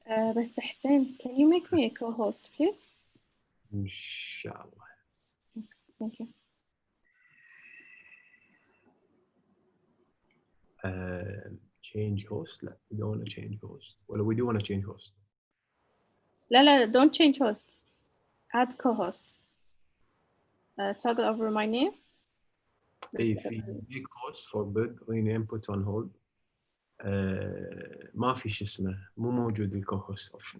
بس حسين, can you make me a co-host, please? إن شاء الله. Thank you. Change host. لا, we don't want to change host. Well, we do want to change host. لا, don't change host. Add co-host. Toggle over my name. If you make host forbid rename put on hold. ما في شو اسمه, مو موجود الكو-host option.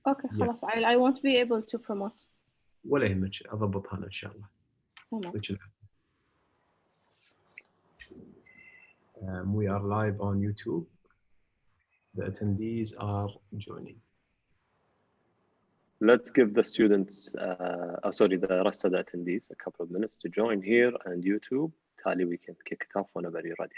Okay, خلاص. I won't be able to promote. ولا يهمك, أضبطها أنا إن شاء الله. We are live on YouTube. The attendees are joining. Let's give the students, the rest of the attendees a couple of minutes to join here and YouTube. Tali, we can kick it off whenever you're ready.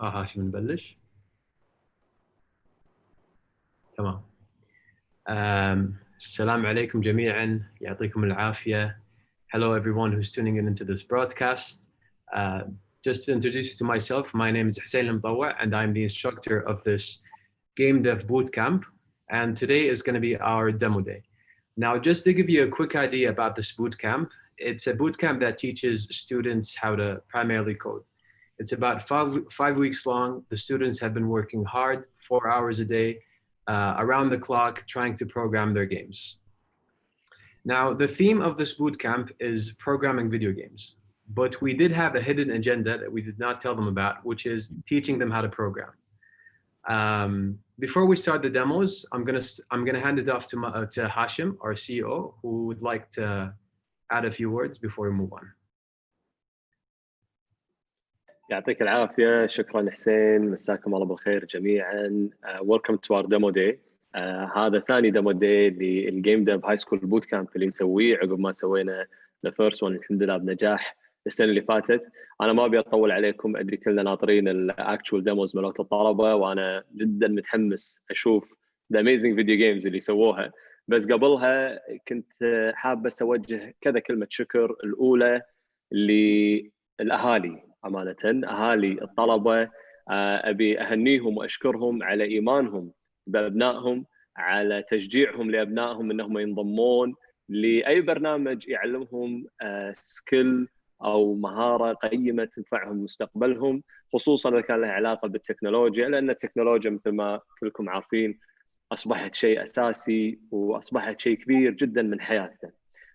هاشم نبلش. تمام. السلام عليكم جميعا, يعطيكم العافية. Hello everyone who's tuning in into this broadcast. Just to introduce you to myself, my name is Hussein Mtawwa and I'm the instructor of this Game Dev Bootcamp, and today is going to be our demo day. Now, just to give you a quick idea about this bootcamp, it's a bootcamp that teaches students how to primarily code. It's about five weeks long. The students have been working hard, 4 hours a day, around the clock, trying to program their games. Now, the theme of this bootcamp is programming video games, but we did have a hidden agenda that we did not tell them about, which is teaching them how to program. Before we start the demos, I'm gonna hand it off to Hashim, our CEO, who would like to add a few words before we move on. يعطيك العافية, شكرا حسين, مساكم الله بالخير جميعا. Welcome to our demo day. هذا ثاني demo day للجيم ديف هاي سكول بوت كامب اللي نسويه عقب ما سوينا the first one الحمد لله بنجاح السنة اللي فاتت. أنا ما أبي أطول عليكم, أدري كلنا ناطرين الأكتشوال ديموز مالت الطلبة, وأنا جدا متحمس أشوف the amazing video games اللي سووها. بس قبلها كنت حاب بس أوجه كذا كلمة شكر. الأولى للأهالي, أمانة أهالي الطلبة, أبي أهنيهم وأشكرهم على إيمانهم بأبنائهم, على تشجيعهم لأبنائهم أنهم ينضمون لأي برنامج يعلمهم سكيل أو مهارة قيمة تنفعهم مستقبلهم, خصوصاً إذا كان لها علاقة بالتكنولوجيا, لأن التكنولوجيا مثل ما كلكم عارفين أصبحت شيء أساسي وأصبحت شيء كبير جداً من حياتنا.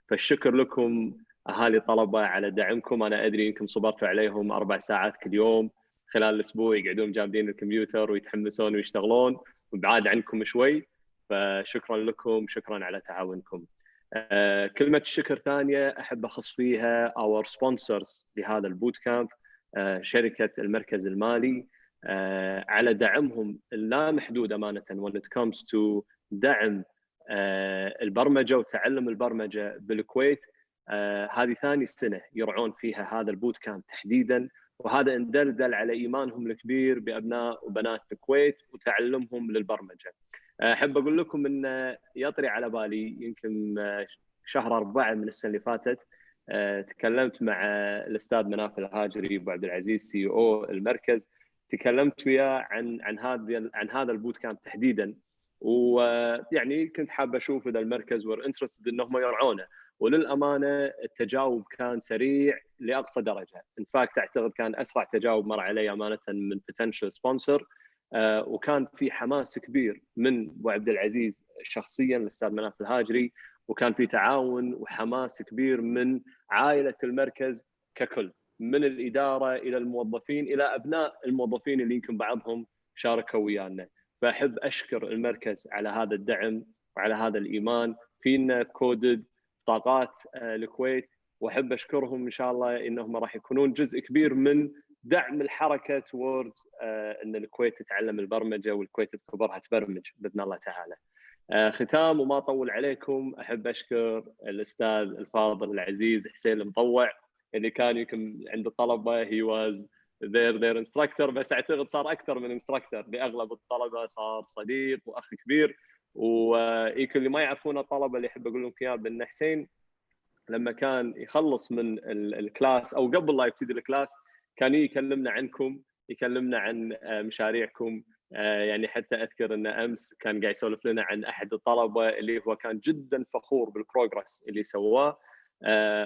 فالشكر لكم أهالي طلبة على دعمكم. أنا أدري أنكم صبرتوا عليهم 4 ساعات كل يوم خلال الأسبوع يقعدون جامدين الكمبيوتر ويتحمسون ويشتغلون وبعاد عنكم شوي, فشكرا لكم, شكرا على تعاونكم. كلمة الشكر ثانية أحب أخص فيها our sponsors لهذا البوت كامب, شركة المركز المالي, على دعمهم اللا محدود أمانة when it comes to دعم البرمجة وتعلم البرمجة بالكويت. هذه ثاني سنة يرعون فيها هذا البوت كامب تحديداً, وهذا ان دل على ايمانهم الكبير بابناء وبنات الكويت وتعلمهم للبرمجه. احب اقول لكم ان يطري على بالي يمكن شهر 4 من السنه اللي فاتت تكلمت مع الاستاذ مناف الهاجري ابو عبد العزيز سي او المركز، تكلمت وياه عن هذا البوت كامب تحديدا، ويعني كنت حاب اشوف اذا المركز ور انترستد انهم يرعونه، وللامانه التجاوب كان سريع لاقصى درجه، ان فاكت اعتقد كان اسرع تجاوب مر علي امانه من بوتنشال سبونسر، وكان في حماس كبير من ابو عبد العزيز شخصيا الاستاذ مناف الهاجري، وكان في تعاون وحماس كبير من عائله المركز ككل، من الاداره الى الموظفين الى ابناء الموظفين اللي يمكن بعضهم شاركوا ويانا. فاحب اشكر المركز على هذا الدعم وعلى هذا الايمان فينا كودد طاقات الكويت، واحب اشكرهم ان شاء الله انهم راح يكونون جزء كبير من دعم الحركه توردز ان الكويت تتعلم البرمجه والكويت بكبرها تبرمج باذن الله تعالى. ختام وما اطول عليكم، احب اشكر الاستاذ الفاضل العزيز حسين المطوع اللي كان يمكن عند الطلبه هي واز their انستراكتور، بس اعتقد صار اكثر من انستراكتور لاغلب الطلبه، صار صديق واخ كبير. ويمكن اللي ما يعرفون الطلبه اللي احب اقول لهم اياه بان حسين لما كان يخلص من الكلاس او قبل لا يبتدي الكلاس كان يكلمنا عنكم، يكلمنا عن مشاريعكم. يعني حتى اذكر ان امس كان قاعد يسولف لنا عن احد الطلبه اللي هو كان جدا فخور بالبروجرس اللي سواه،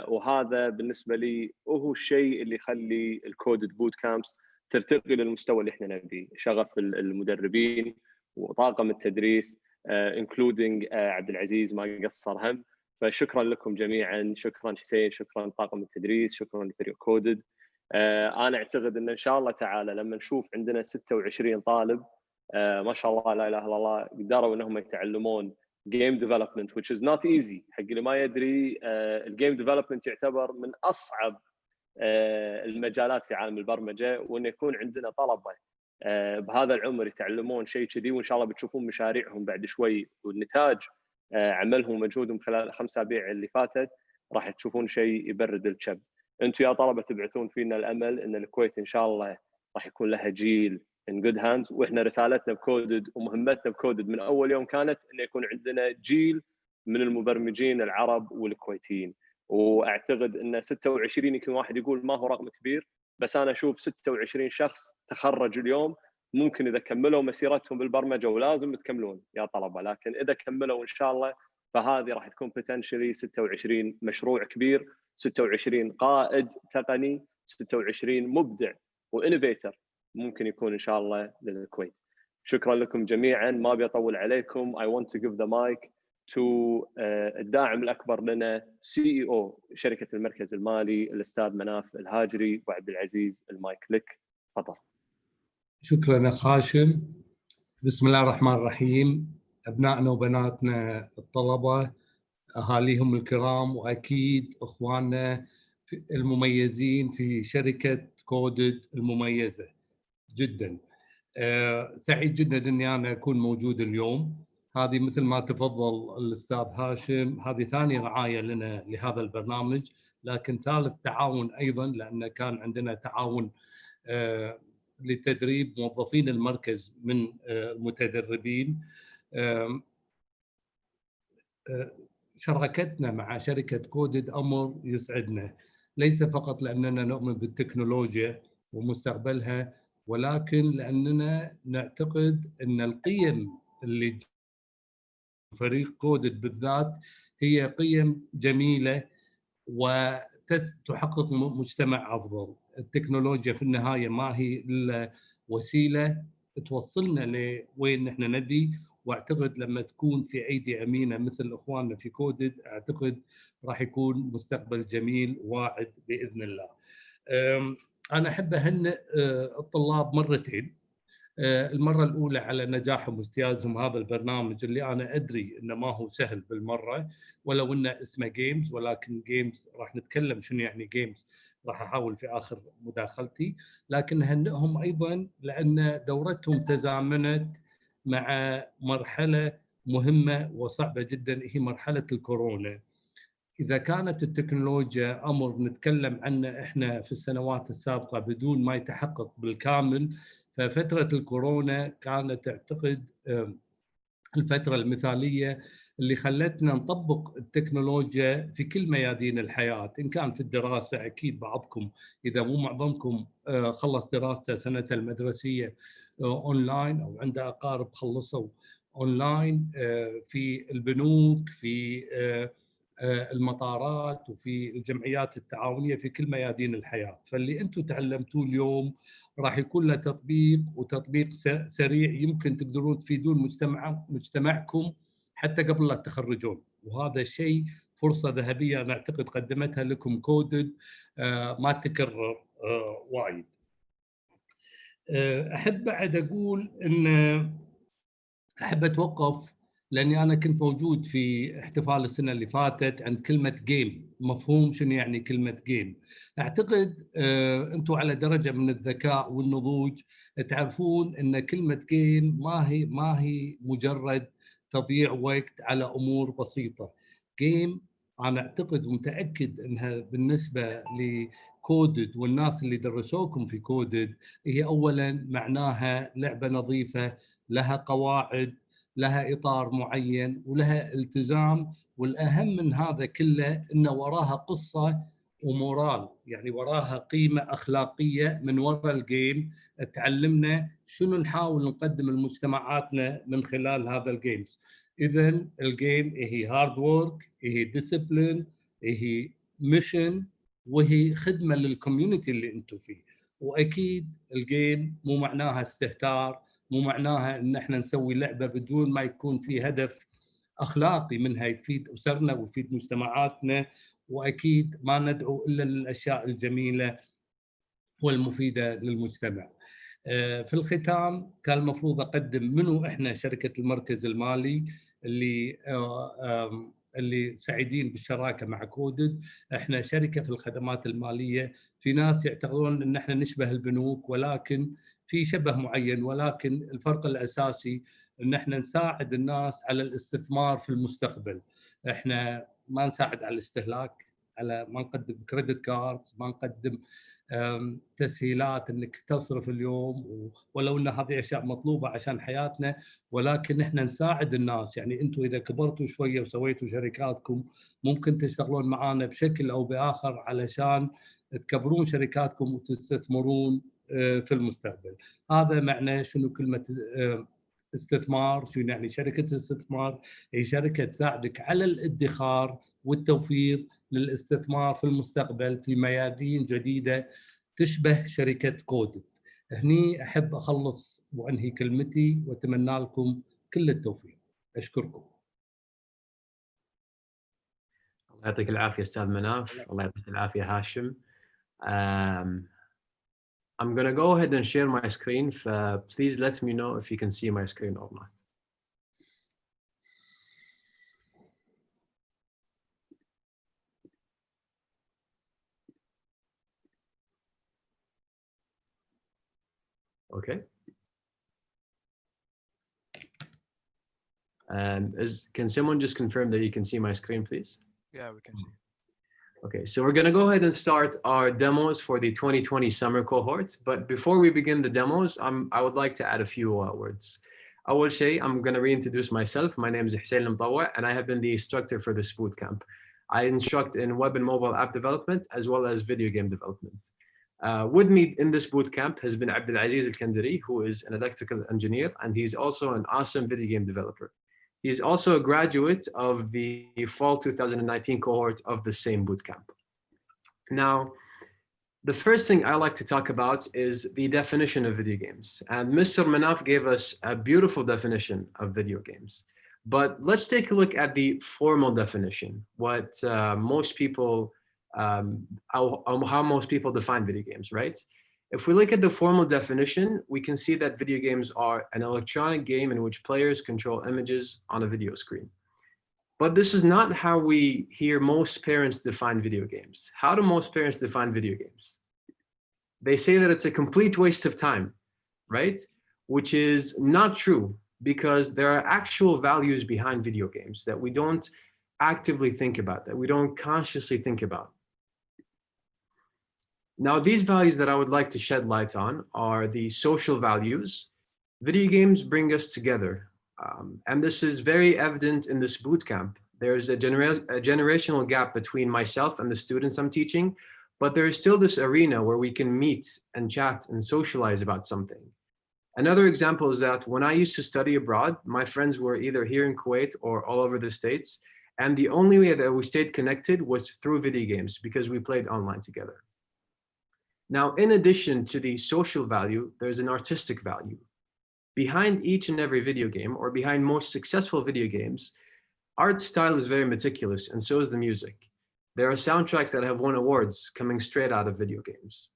وهذا بالنسبه لي هو الشيء اللي يخلي الكودد بوت كامبس ترتقي للمستوى اللي احنا نبيه، شغف المدربين وطاقم التدريس انكلودينج عبد العزيز ما قصر هم. فشكرا لكم جميعا، شكرا حسين، شكرا طاقم التدريس، شكرا لفريق كودد. انا اعتقد ان شاء الله تعالى لما نشوف عندنا 26 طالب ما شاء الله لا اله الا الله قدروا انهم يتعلمون جيم ديفلوبمنت which is not easy. حق اللي ما يدري الجيم ديفلوبمنت يعتبر من اصعب المجالات في عالم البرمجه، وانه يكون عندنا طلبه بهذا العمر يتعلمون شيء كذي، وان شاء الله بتشوفون مشاريعهم بعد شوي والنتاج عملهم ومجهودهم خلال 5 أسابيع اللي فاتت، راح تشوفون شيء يبرد الكبد. انتم يا طلبه تبعثون فينا الامل ان الكويت ان شاء الله راح يكون لها جيل in good hands، واحنا رسالتنا بكودد ومهمتنا بكودد من اول يوم كانت انه يكون عندنا جيل من المبرمجين العرب والكويتيين. واعتقد ان 26 يمكن واحد يقول ما هو رقم كبير، بس انا اشوف 26 شخص تخرج اليوم ممكن اذا كملوا مسيرتهم بالبرمجه، ولازم تكملون يا طلبه، لكن اذا كملوا ان شاء الله فهذه راح تكون potentially 26 مشروع كبير، 26 قائد تقني، 26 مبدع وانوفيتر ممكن يكون ان شاء الله للكويت. شكرا لكم جميعا، ما ابي اطول عليكم. I want to give the mic to الداعم الاكبر لنا CEO شركه المركز المالي الاستاذ مناف الهاجري وعبد العزيز. المايك لك، تفضل. شكرا اخ هاشم. بسم الله الرحمن الرحيم. ابنائنا وبناتنا الطلبه، اهاليهم الكرام، واكيد اخواننا المميزين في شركه كودد المميزه جدا. سعيد جدا اني انا اكون موجود اليوم. هذه مثل ما تفضل الاستاذ هاشم، هذه ثاني رعايه لنا لهذا البرنامج، لكن ثالث تعاون ايضا، لان كان عندنا تعاون لتدريب موظفين المركز من المتدربين. شراكتنا مع شركة كودد أمر يسعدنا، ليس فقط لأننا نؤمن بالتكنولوجيا ومستقبلها، ولكن لأننا نعتقد أن القيم اللي فريق كودد بالذات هي قيم جميلة وتحقق مجتمع أفضل. التكنولوجيا في النهاية ما هي إلا وسيلة توصلنا لوين نحن نبي، واعتقد لما تكون في ايدي امينه مثل اخواننا في كودد اعتقد راح يكون مستقبل جميل واعد باذن الله. انا احب اهنئ الطلاب مرتين. المره الاولى على نجاحهم واجتيازهم هذا البرنامج اللي انا ادري انه ما هو سهل بالمره، ولو انه اسمه جيمز، ولكن جيمز راح نتكلم شنو يعني جيمز، راح احاول في اخر مداخلتي. لكن هنئهم ايضا لان دورتهم تزامنت مع مرحله مهمه وصعبه جدا، هي مرحله الكورونا. إذا كانت التكنولوجيا أمر نتكلم عنه إحنا في السنوات السابقة بدون ما يتحقق بالكامل، ففترة الكورونا كانت أعتقد الفترة المثالية اللي خلتنا نطبق التكنولوجيا في كل ميادين الحياة. إن كان في الدراسة، أكيد بعضكم إذا مو معظمكم خلص دراسته سنة المدرسية أونلاين، أو عنده أقارب خلصوا أونلاين، في البنوك، في المطارات، وفي الجمعيات التعاونية، في كل ميادين الحياة. فاللي أنتم تعلمتوه اليوم راح يكون له تطبيق، وتطبيق سريع يمكن تقدرون تفيدون مجتمعكم حتى قبل لا تخرجون. وهذا الشيء فرصة ذهبية أنا أعتقد قدمتها لكم كودد، ما تكرر وايد. أحب بعد أقول أن أحب أتوقف، لأني أنا كنت موجود في احتفال السنة اللي فاتت عند كلمة جيم. مفهوم شنو يعني كلمة جيم؟ أعتقد أنتم على درجة من الذكاء والنضوج تعرفون أن كلمة جيم ما هي مجرد تضييع وقت على أمور بسيطة. جيم أنا أعتقد ومتأكد أنها بالنسبة لكودد والناس اللي درسوكم في كودد، هي أولاً معناها لعبة نظيفة، لها قواعد، لها إطار معين، ولها التزام. والأهم من هذا كله أن وراها قصة ومورال، يعني وراها قيمة أخلاقية من وراء الجيم تعلمنا شنو نحاول نقدم لمجتمعاتنا من خلال هذا الجيمز. إذن الجيم هي هارد وورك، هي ديسيبلين، هي ميشن، وهي خدمة للكوميونتي اللي أنتم فيه. وأكيد الجيم مو معناها استهتار، مو معناها ان احنا نسوي لعبه بدون ما يكون في هدف اخلاقي منها يفيد اسرنا ويفيد مجتمعاتنا. واكيد ما ندعو الا للاشياء الجميله والمفيده للمجتمع. في الختام كان المفروض اقدم منو احنا شركه المركز المالي اللي سعيدين بالشراكه مع كودد. احنا شركه في الخدمات الماليه. في ناس يعتقدون ان احنا نشبه البنوك، ولكن في شبه معين، ولكن الفرق الاساسي ان احنا نساعد الناس على الاستثمار في المستقبل. احنا ما نساعد على الاستهلاك، على ما نقدم كريدت كارد، ما نقدم تسهيلات انك تصرف اليوم، ولو ان هذه اشياء مطلوبه عشان حياتنا، ولكن احنا نساعد الناس. يعني انتم اذا كبرتوا شويه وسويتوا شركاتكم ممكن تشتغلون معنا بشكل او باخر علشان تكبرون شركاتكم وتستثمرون في المستقبل. هذا معنى شنو كلمه استثمار. شنو يعني شركه استثمار؟ هي شركه تساعدك على الادخار والتوفير للاستثمار في المستقبل في ميادين جديدة تشبه شركة كودد. هني أحب أخلص وأنهي كلمتي وأتمنى لكم كل التوفيق. أشكركم. الله يعطيك العافية أستاذ مناف. الله يعطيك العافية هاشم. I'm going to go ahead and share my screen. Please let me know if you can see my screen or not. Okay. Can someone just confirm that you can see my screen, please? Yeah, we can see. Okay, so we're going to go ahead and start our demos for the 2020 summer cohort. But before we begin the demos, I would like to add a few words. أول شيء, I'm going to reintroduce myself. My name is Hussein Mtawa, and I have been the instructor for this bootcamp. I instruct in web and mobile app development, as well as video game development. With me in this bootcamp has been Abdulaziz Al-Kandari, who is an electrical engineer, and he's also an awesome video game developer. He's also a graduate of the fall 2019 cohort of the same bootcamp. Now, the first thing I like to talk about is the definition of video games. And Mr. Manaf gave us a beautiful definition of video games. But let's take a look at the formal definition, what most people, how most people define video games, right? If we look at the formal definition, we can see that video games are an electronic game in which players control images on a video screen. But this is not how we hear most parents define video games. How do most parents define video games? They say that it's a complete waste of time, right? Which is not true, because there are actual values behind video games that we don't actively think about, that we don't consciously think about. Now, these values that I would like to shed light on are the social values. Video games bring us together. And this is very evident in this boot camp. There's a generational gap between myself and the students I'm teaching, but there is still this arena where we can meet and chat and socialize about something. Another example is that when I used to study abroad, my friends were either here in Kuwait or all over the States. And the only way that we stayed connected was through video games because we played online together. Now, in addition to the social value, there's an artistic value. Behind each and every video game, or behind most successful video games, art style is very meticulous, and so is the music. There are soundtracks that have won awards coming straight out of video games.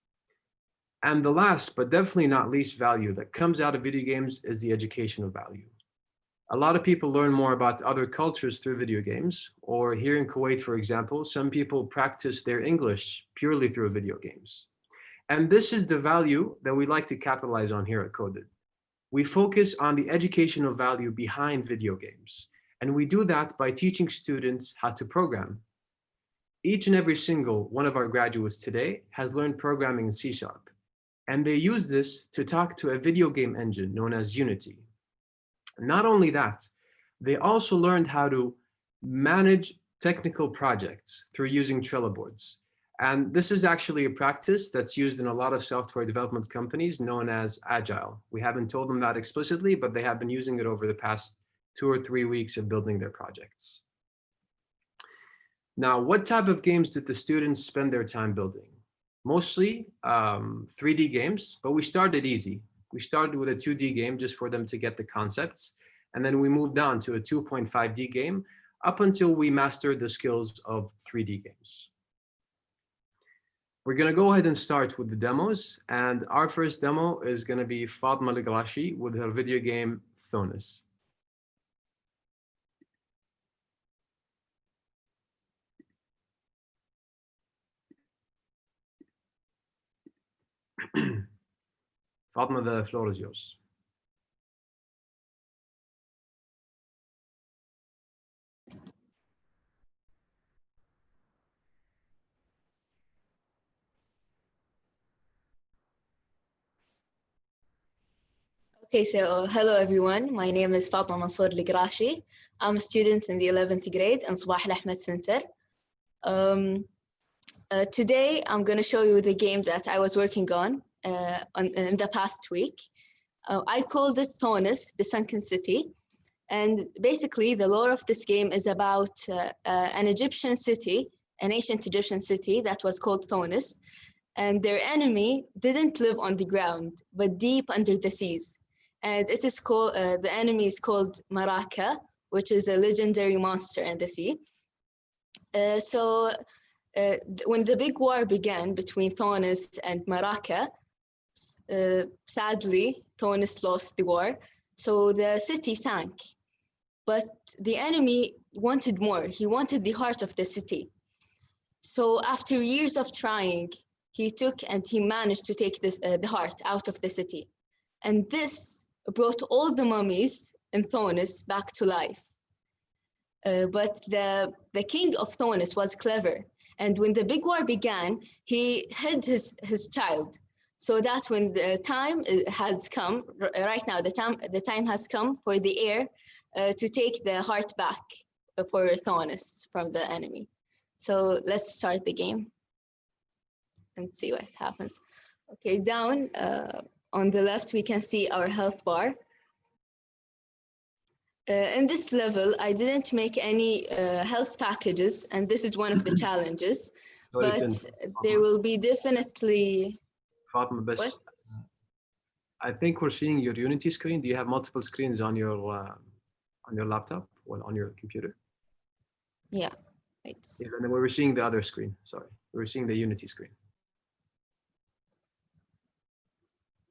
And the last, but definitely not least value that comes out of video games is the educational value. A lot of people learn more about other cultures through video games, or here in Kuwait, for example, some people practice their English purely through video games. And this is the value that we like to capitalize on here at Coded. We focus on the educational value behind video games, and we do that by teaching students how to program. Each and every single one of our graduates today has learned programming in C#, and they use this to talk to a video game engine known as Unity. Not only that, they also learned how to manage technical projects through using Trello boards. And this is actually a practice that's used in a lot of software development companies known as Agile. We haven't told them that explicitly, but they have been using it over the past 2 or 3 weeks of building their projects. Now, what type of games did the students spend their time building? Mostly 3D games, but we started easy. We started with a 2D game just for them to get the concepts. And then we moved on to a 2.5D game up until we mastered the skills of 3D games. We're going to go ahead and start with the demos. And our first demo is going to be Fatma Al-Grashi with her video game Thonis. Fatma, the floor is yours. Okay, so hello everyone. My name is Fatma Mansour Al-Grashi. I'm a student in the 11th grade in Sabah Al-Ahmed Center. Today, I'm going to show you the game that I was working on in the past week. I called it Thonis, the Sunken City. And basically, the lore of this game is about an Egyptian city, an ancient Egyptian city that was called Thonis. And their enemy didn't live on the ground, but deep under the seas. And it is called, the enemy is called Maraka, which is a legendary monster in the sea. When the big war began between Thonis and Maraka, sadly, Thonis lost the war, so the city sank. But the enemy wanted more. He wanted the heart of the city. So after years of trying, he took and he managed to take this, the heart out of the city. And this brought all the mummies in Thonis back to life. But the king of Thonis was clever. And when the big war began, he hid his child, so that when the time has come, right now, the time has come for the heir to take the heart back for Thonis from the enemy. So let's start the game and see what happens. Okay, down on the left, we can see our health bar. In this level, I didn't make any health packages, and this is one of the challenges, but there will be definitely... Fatma, what? I think we're seeing your Unity screen. Do you have multiple screens on your laptop or on your computer? Yeah, right. Yeah, and then we were seeing the other screen, sorry. We were seeing the Unity screen.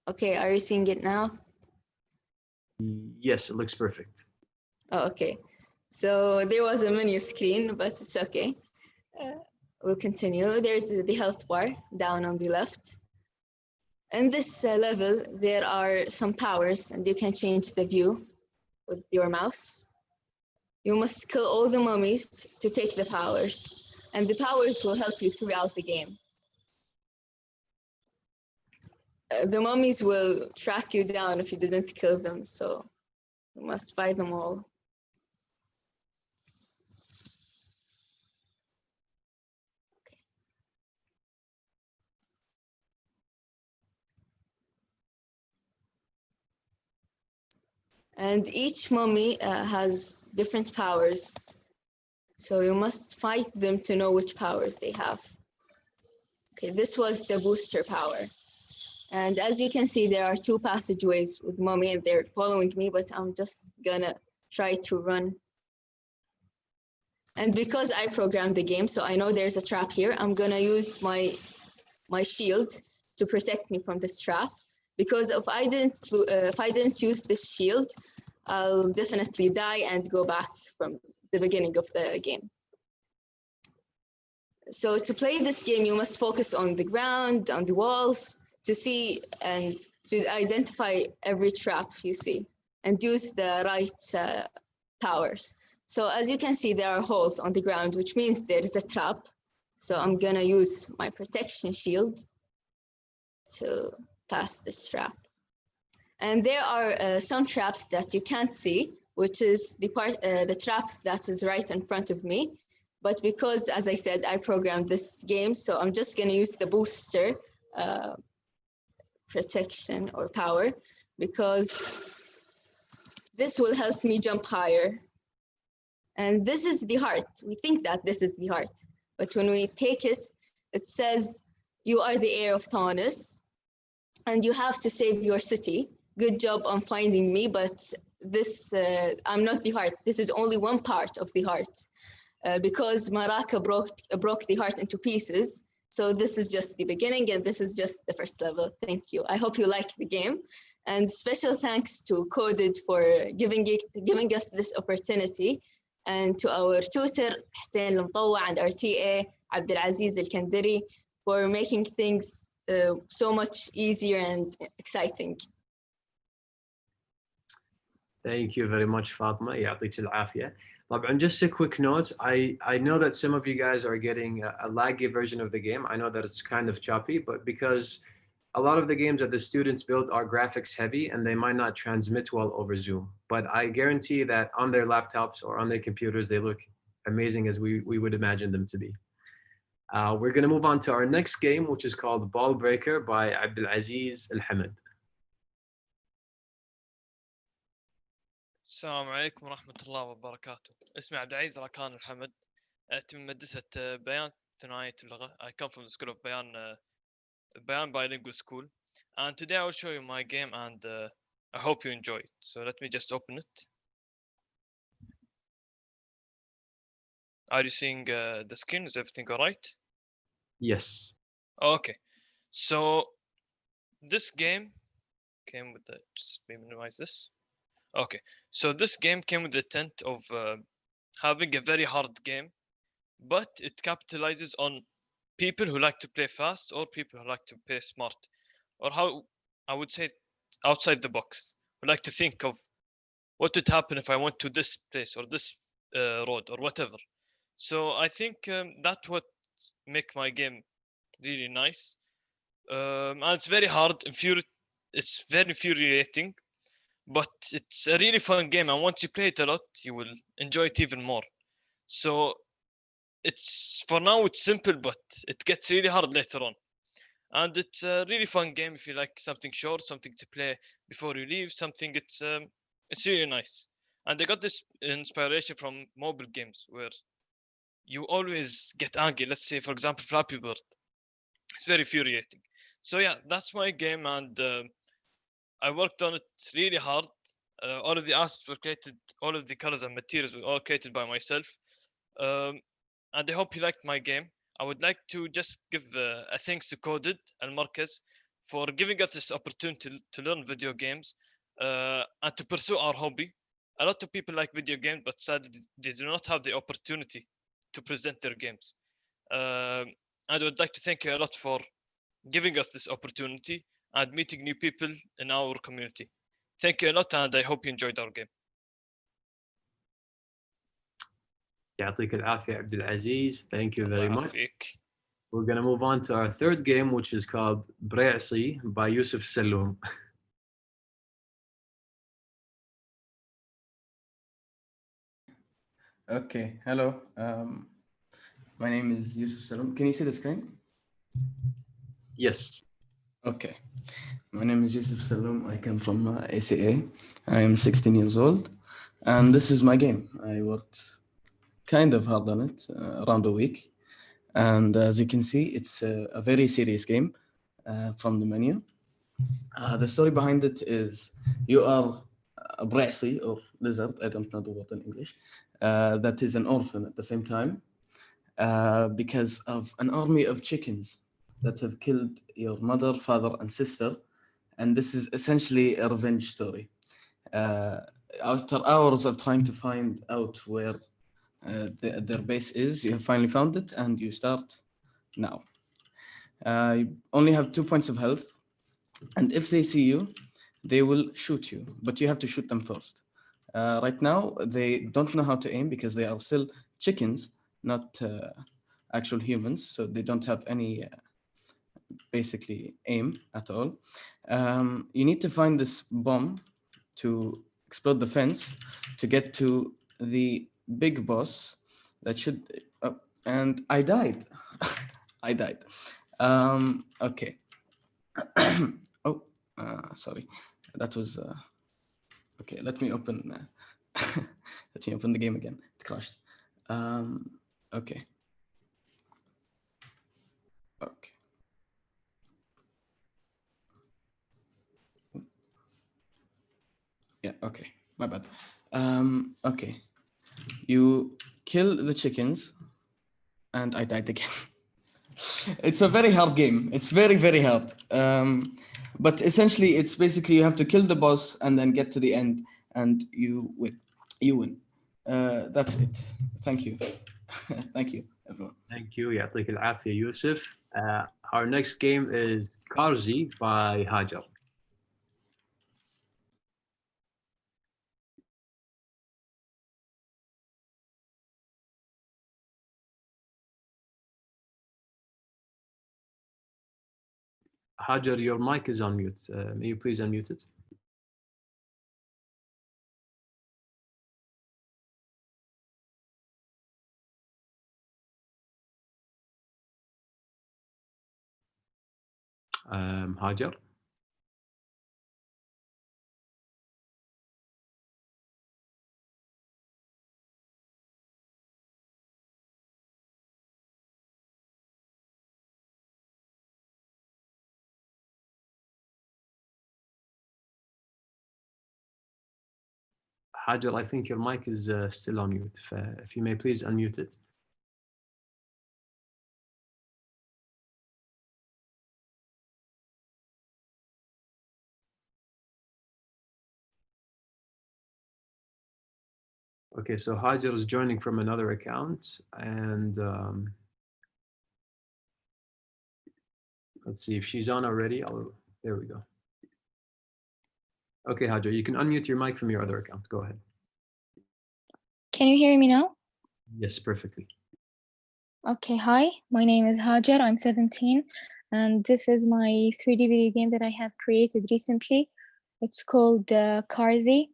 Okay, are you seeing it now? Yes, it looks perfect. Oh, okay. So there was a menu screen, but it's okay. We'll continue. There's the health bar down on the left. In this level, there are some powers, and you can change the view with your mouse. You must kill all the mummies to take the powers, and the powers will help you throughout the game. The mummies will track you down if you didn't kill them, so you must fight them all. And each mummy has different powers. So you must fight them to know which powers they have. Okay, this was the booster power. And as you can see, there are 2 passageways with mummy and they're following me, but I'm just gonna try to run. And because I programmed the game, so I know there's a trap here, I'm gonna use my shield to protect me from this trap. Because if I didn't use this shield, I'll definitely die and go back from the beginning of the game. So to play this game, you must focus on the ground, on the walls, to see and to identify every trap you see, and use the right powers. So as you can see, there are holes on the ground, which means there is a trap. So I'm gonna use my protection shield to pass this trap. And there are some traps that you can't see, which is the trap that is right in front of me. But because, as I said, I programmed this game, so I'm just going to use the booster protection or power, because this will help me jump higher. And this is the heart. We think that this is the heart, but when we take it, it says, you are the heir of Taunus, and you have to save your city. Good job on finding me, but this, I'm not the heart. This is only one part of the heart. Because Maraka broke the heart into pieces. So this is just the beginning and this is just the first level. Thank you. I hope you like the game. And special thanks to Coded for giving us this opportunity, and to our tutor, Hussein Al-Mطوع, and our TA, Abdulaziz Al-Kandiri, for making things so much easier and exciting. Thank you very much, Fatma. يعطيك العافية. And just a quick note, I know that some of you guys are getting a laggy version of the game. I know that it's kind of choppy, but because a lot of the games that the students build are graphics heavy and they might not transmit well over Zoom. But I guarantee that on their laptops or on their computers, they look amazing as we would imagine them to be. We're going to move on to our next game, which is called Ball Breaker by Abdulaziz Al-Hamid. السلام عليكم ورحمة الله وبركاته. اسمي عبد العزيز راكان الحمد. أتي من مدرسة بيان ثنائية اللغة. I come from the school of Bayan Bilingual School. And today I will show you my game, and I hope you enjoy it. So let me just open it. Are you seeing the screen? Is everything all right? Yes. Okay. So this game came with the, just minimize this. Okay, so this game came with the intent of having a very hard game, but it capitalizes on people who like to play fast or people who like to play smart, or how I would say outside the box, who like to think of what would happen if I went to this place or this road or whatever. So I think that's what make my game really nice. And it's very hard, it's very infuriating. But it's a really fun game, and once you play it a lot, you will enjoy it even more. So it's, for now it's simple, but it gets really hard later on. And it's a really fun game if you like something short, something to play before you leave, something it's really nice. And I got this inspiration from mobile games where you always get angry. Let's say, for example, Flappy Bird. It's very infuriating. So yeah, that's my game, and I worked on it really hard. All of the assets were created, all of the colors and materials were all created by myself. And I hope you liked my game. I would like to just give a thanks to Coded and Markaz for giving us this opportunity to learn video games and to pursue our hobby. A lot of people like video games, but sadly they do not have the opportunity to present their games. And I would like to thank you a lot for giving us this opportunity and meeting new people in our community. Thank you a lot, and I hope you enjoyed our game. يعطيك العافية عبد العزيز. Thank you very الله much. يعافيك. We're gonna move on to our third game, which is called بريعصي by Yusuf Saloom. Okay, hello. My name is Yusuf Salom. Can you see the screen? Yes. Okay. My name is Yusuf Salom. I come from ACA. I am 16 years old, and this is my game. I worked kind of hard on it, around a week. And as you can see, it's a very serious game from the menu. The story behind it is you are a brasi or lizard, I don't know the word in English, that is an orphan at the same time because of an army of chickens that have killed your mother, father, and sister. And this is essentially a revenge story. After hours of trying to find out where their base is, you have finally found it and you start now. You only have 2 points of health. And if they see you, they will shoot you, but you have to shoot them first. Right now, they don't know how to aim because they are still chickens, not actual humans. So they don't have any basically aim at all. You need to find this bomb to explode the fence to get to the big boss that should. And I died. I died. Okay. Oh, sorry. That was okay. Let me open. Let me open the game again. It crashed. Okay. Okay. Yeah. Okay. My bad. Okay. You kill the chickens, and I died again. It's a very hard game. It's very, very hard. But essentially, it's basically you have to kill the boss and then get to the end, and you win. You win. That's it. Thank you. Thank you, everyone. Thank you. يعطيك العافية Yusuf. Our next game is Karzi by Hajar. Hajar, your mic is on mute. May you please unmute it? Hajar? Hajar, I think your mic is still on mute. If you may please unmute it. Okay, so Hajar is joining from another account, and let's see if she's on already. There we go. Okay, Hajar, you can unmute your mic from your other account. Go ahead. Can you hear me now? Yes, perfectly. Okay, hi, my name is Hajar, I'm 17, and this is my 3D video game that I have created recently. It's called Karzi,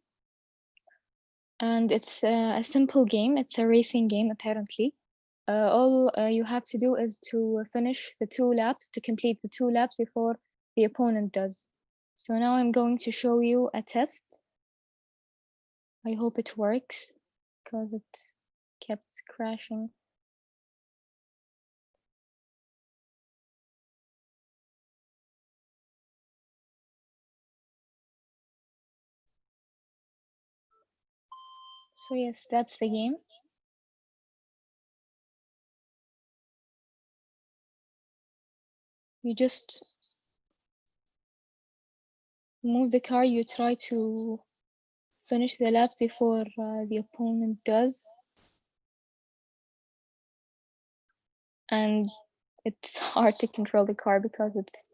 and it's a simple game. It's a racing game, apparently. All you have to do is to finish the 2 laps, to complete the 2 laps before the opponent does. So now I'm going to show you a test. I hope it works, because it kept crashing. So yes, that's the game. You just move the car, you try to finish the lap before the opponent does. And it's hard to control the car because it's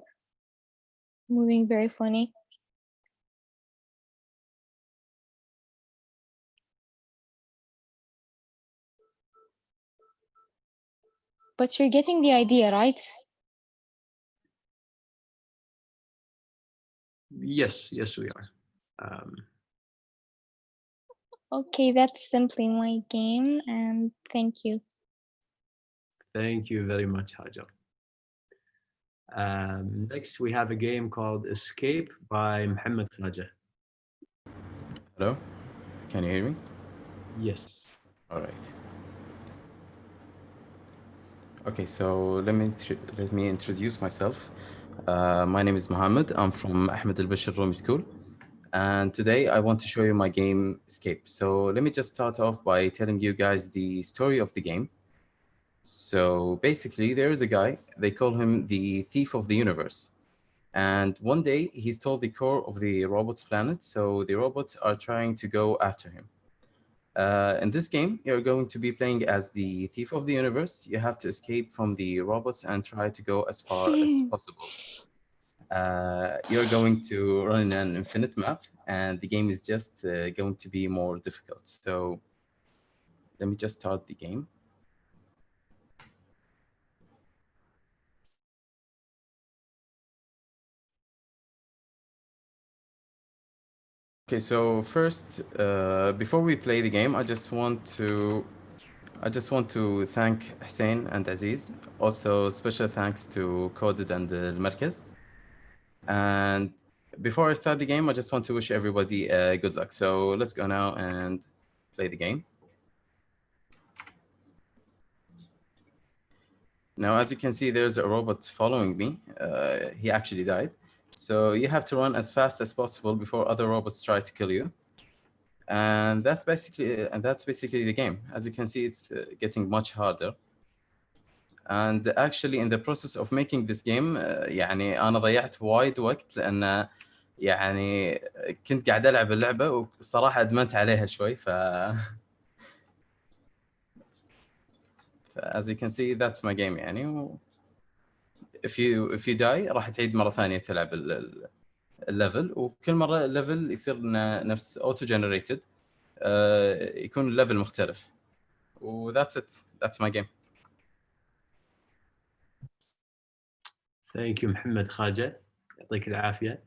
moving very funny. But you're getting the idea, right? Yes, we are. Okay, that's simply my game, and thank you. Thank you very much, Hajar. Next, we have a game called Escape by Mohammed Khaja. Hello, can you hear me? Yes. All right. Okay, so let me introduce myself. My name is Mohammed. I'm from Ahmed Al-Bashir Rumi School. And today I want to show you my game Escape. So let me just start off by telling you guys the story of the game. So basically there is a guy, they call him the Thief of the Universe. And one day he stole the core of the robots planet. So the robots are trying to go after him. In this game, you're going to be playing as the Thief of the Universe. You have to escape from the robots and try to go as far as possible. You're going to run in an infinite map, and the game is just going to be more difficult. So let me just start the game. Okay, so first, before we play the game, I just want to thank Hussein and Aziz. Also, special thanks to Coded and Markaz. And before I start the game, I just want to wish everybody good luck. So let's go now and play the game. Now, as you can see, there's a robot following me. He actually died. So you have to run as fast as possible before other robots try to kill you. And that's basically the game. As you can see, it's getting much harder. And actually, in the process of making this game, يعني أنا ضيعت وايد وقت لأن يعني كنت قاعد ألعب اللعبة وصراحة أدمنت عليها شوي as you can see, that's my game يعني if you die راح تعيد مرة ثانية تلعب الليفل وكل مرة الليفل يصير نفس auto generated يكون الليفل مختلف that's it. That's my game. Thank you, Mohammed Khaja. يعطيك العافية.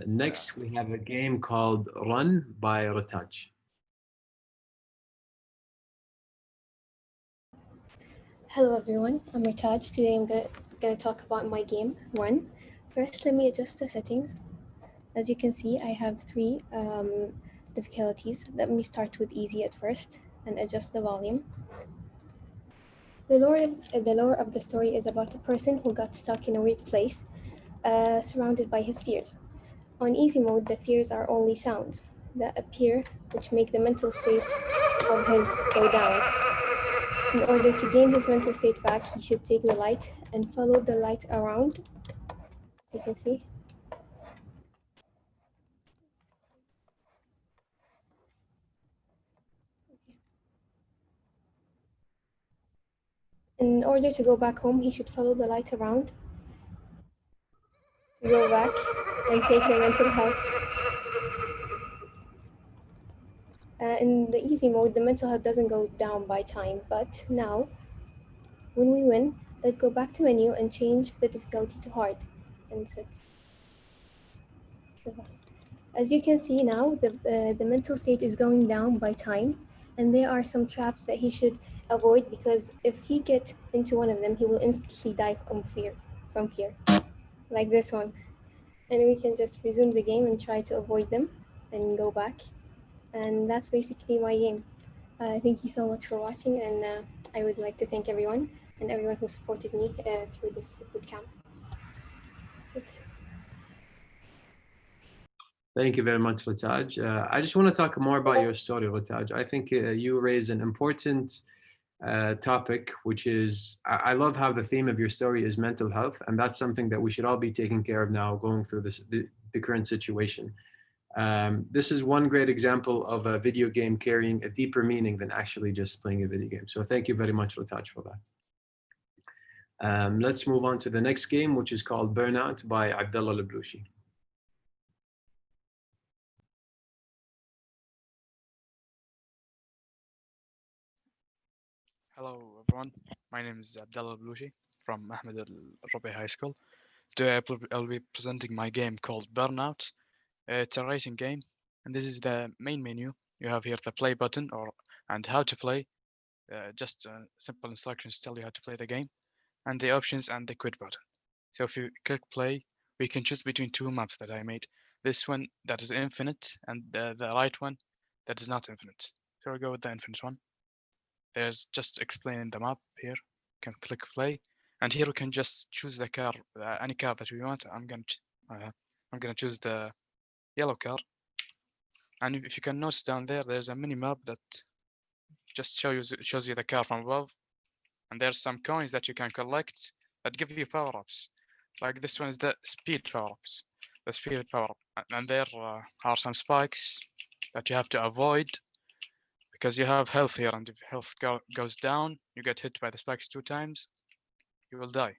Next, we have a game called Run by Rataj. Hello everyone, I'm Markaz. Today I'm gonna talk about my game, Run. First, let me adjust the settings. As you can see, I have three difficulties. Let me start with easy at first and adjust the volume. The lore of the story is about a person who got stuck in a weird place, surrounded by his fears. On easy mode, the fears are only sounds that appear, which make the mental state of his go down. In order to gain his mental state back, he should take the light and follow the light around, as you can see. In order to go back home, he should follow the light around to go back and take the mental health. In the easy mode, the mental health doesn't go down by time, but now, when we win, let's go back to menu and change the difficulty to hard. And set. As you can see now, the mental state is going down by time, and there are some traps that he should avoid because if he gets into one of them, he will instantly die from fear, like this one. And we can just resume the game and try to avoid them and go back. And that's basically my game. Thank you so much for watching, and I would like to thank everyone who supported me through this bootcamp. That's it. Thank you very much, Lataj. I just want to talk more about your story, Lataj. I think you raise an important topic, which is I love how the theme of your story is mental health, and that's something that we should all be taking care of now, going through the current situation. This is one great example of a video game carrying a deeper meaning than actually just playing a video game. So thank you very much, Lataj, for that. Let's move on to the next game, which is called Burnout by Abdullah Leblouchi. Hello everyone, my name is Abdallah Blushi from Ahmed Al-Rabi High School. Today I'll be presenting my game called Burnout. It's a racing game, and this is the main menu. You have here the play button and how to play. Just simple instructions tell you how to play the game, and the options and the quit button. So if you click play, we can choose between two maps that I made. This one that is infinite, and the right one that is not infinite. So we'll go with the infinite one. There's just explaining the map here. You can click play, and here we can just choose the car, any car that we want. I'm gonna choose the yellow car. And if you can notice down there, there's a mini map that just shows you the car from above, and there's some coins that you can collect that give you power-ups. Like this one is the speed power-ups, the speed power-up, and there are some spikes that you have to avoid because you have health here, and if health goes down, you get hit by the spikes 2 times, you will die.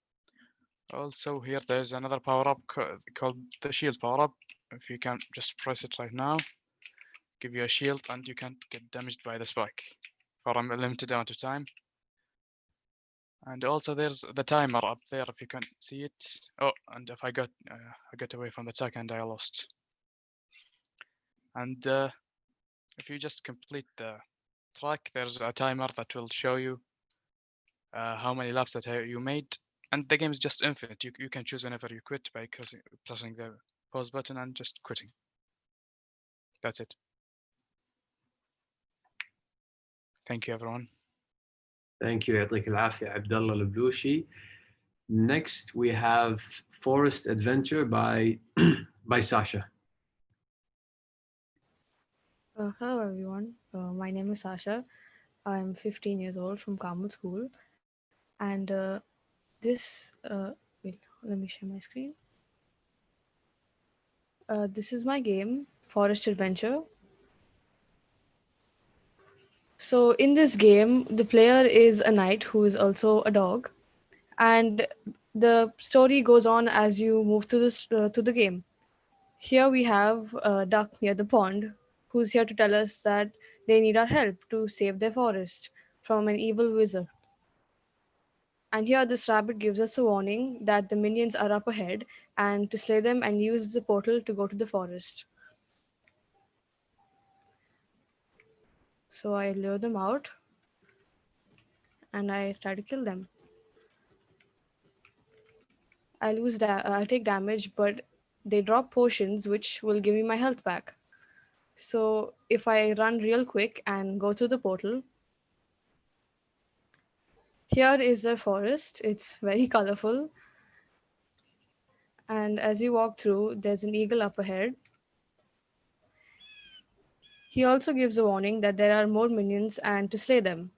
Also here there's another power-up called the shield power-up. If you can just press it right now, give you a shield and you can't get damaged by the spike for a limited amount of time. And also there's the timer up there if you can see it. Oh, and if I got away from the attack and I lost. And if you just complete the track, there's a timer that will show you how many laps that you made. And the game is just infinite. You can choose whenever you quit by pressing the pause button and just quitting. That's it. Thank you, everyone. Thank you, يعطيك العافية, Abdallah Al-Blushi. Next, we have Forest Adventure by Sasha. Hello everyone, my name is Sasha. I'm 15 years old from Carmel School, and wait, let me share my screen. This is my game, Forest Adventure. So in this game, the player is a knight who is also a dog, and the story goes on as you move through the game. Here we have a duck near the pond who's here to tell us that they need our help to save their forest from an evil wizard. And here this rabbit gives us a warning that the minions are up ahead and to slay them and use the portal to go to the forest. So I lure them out and I try to kill them. I take damage, but they drop potions which will give me my health back. So if I run real quick and go through the portal, here is the forest. It's very colorful. And as you walk through, there's an eagle up ahead. He also gives a warning that there are more minions and to slay them.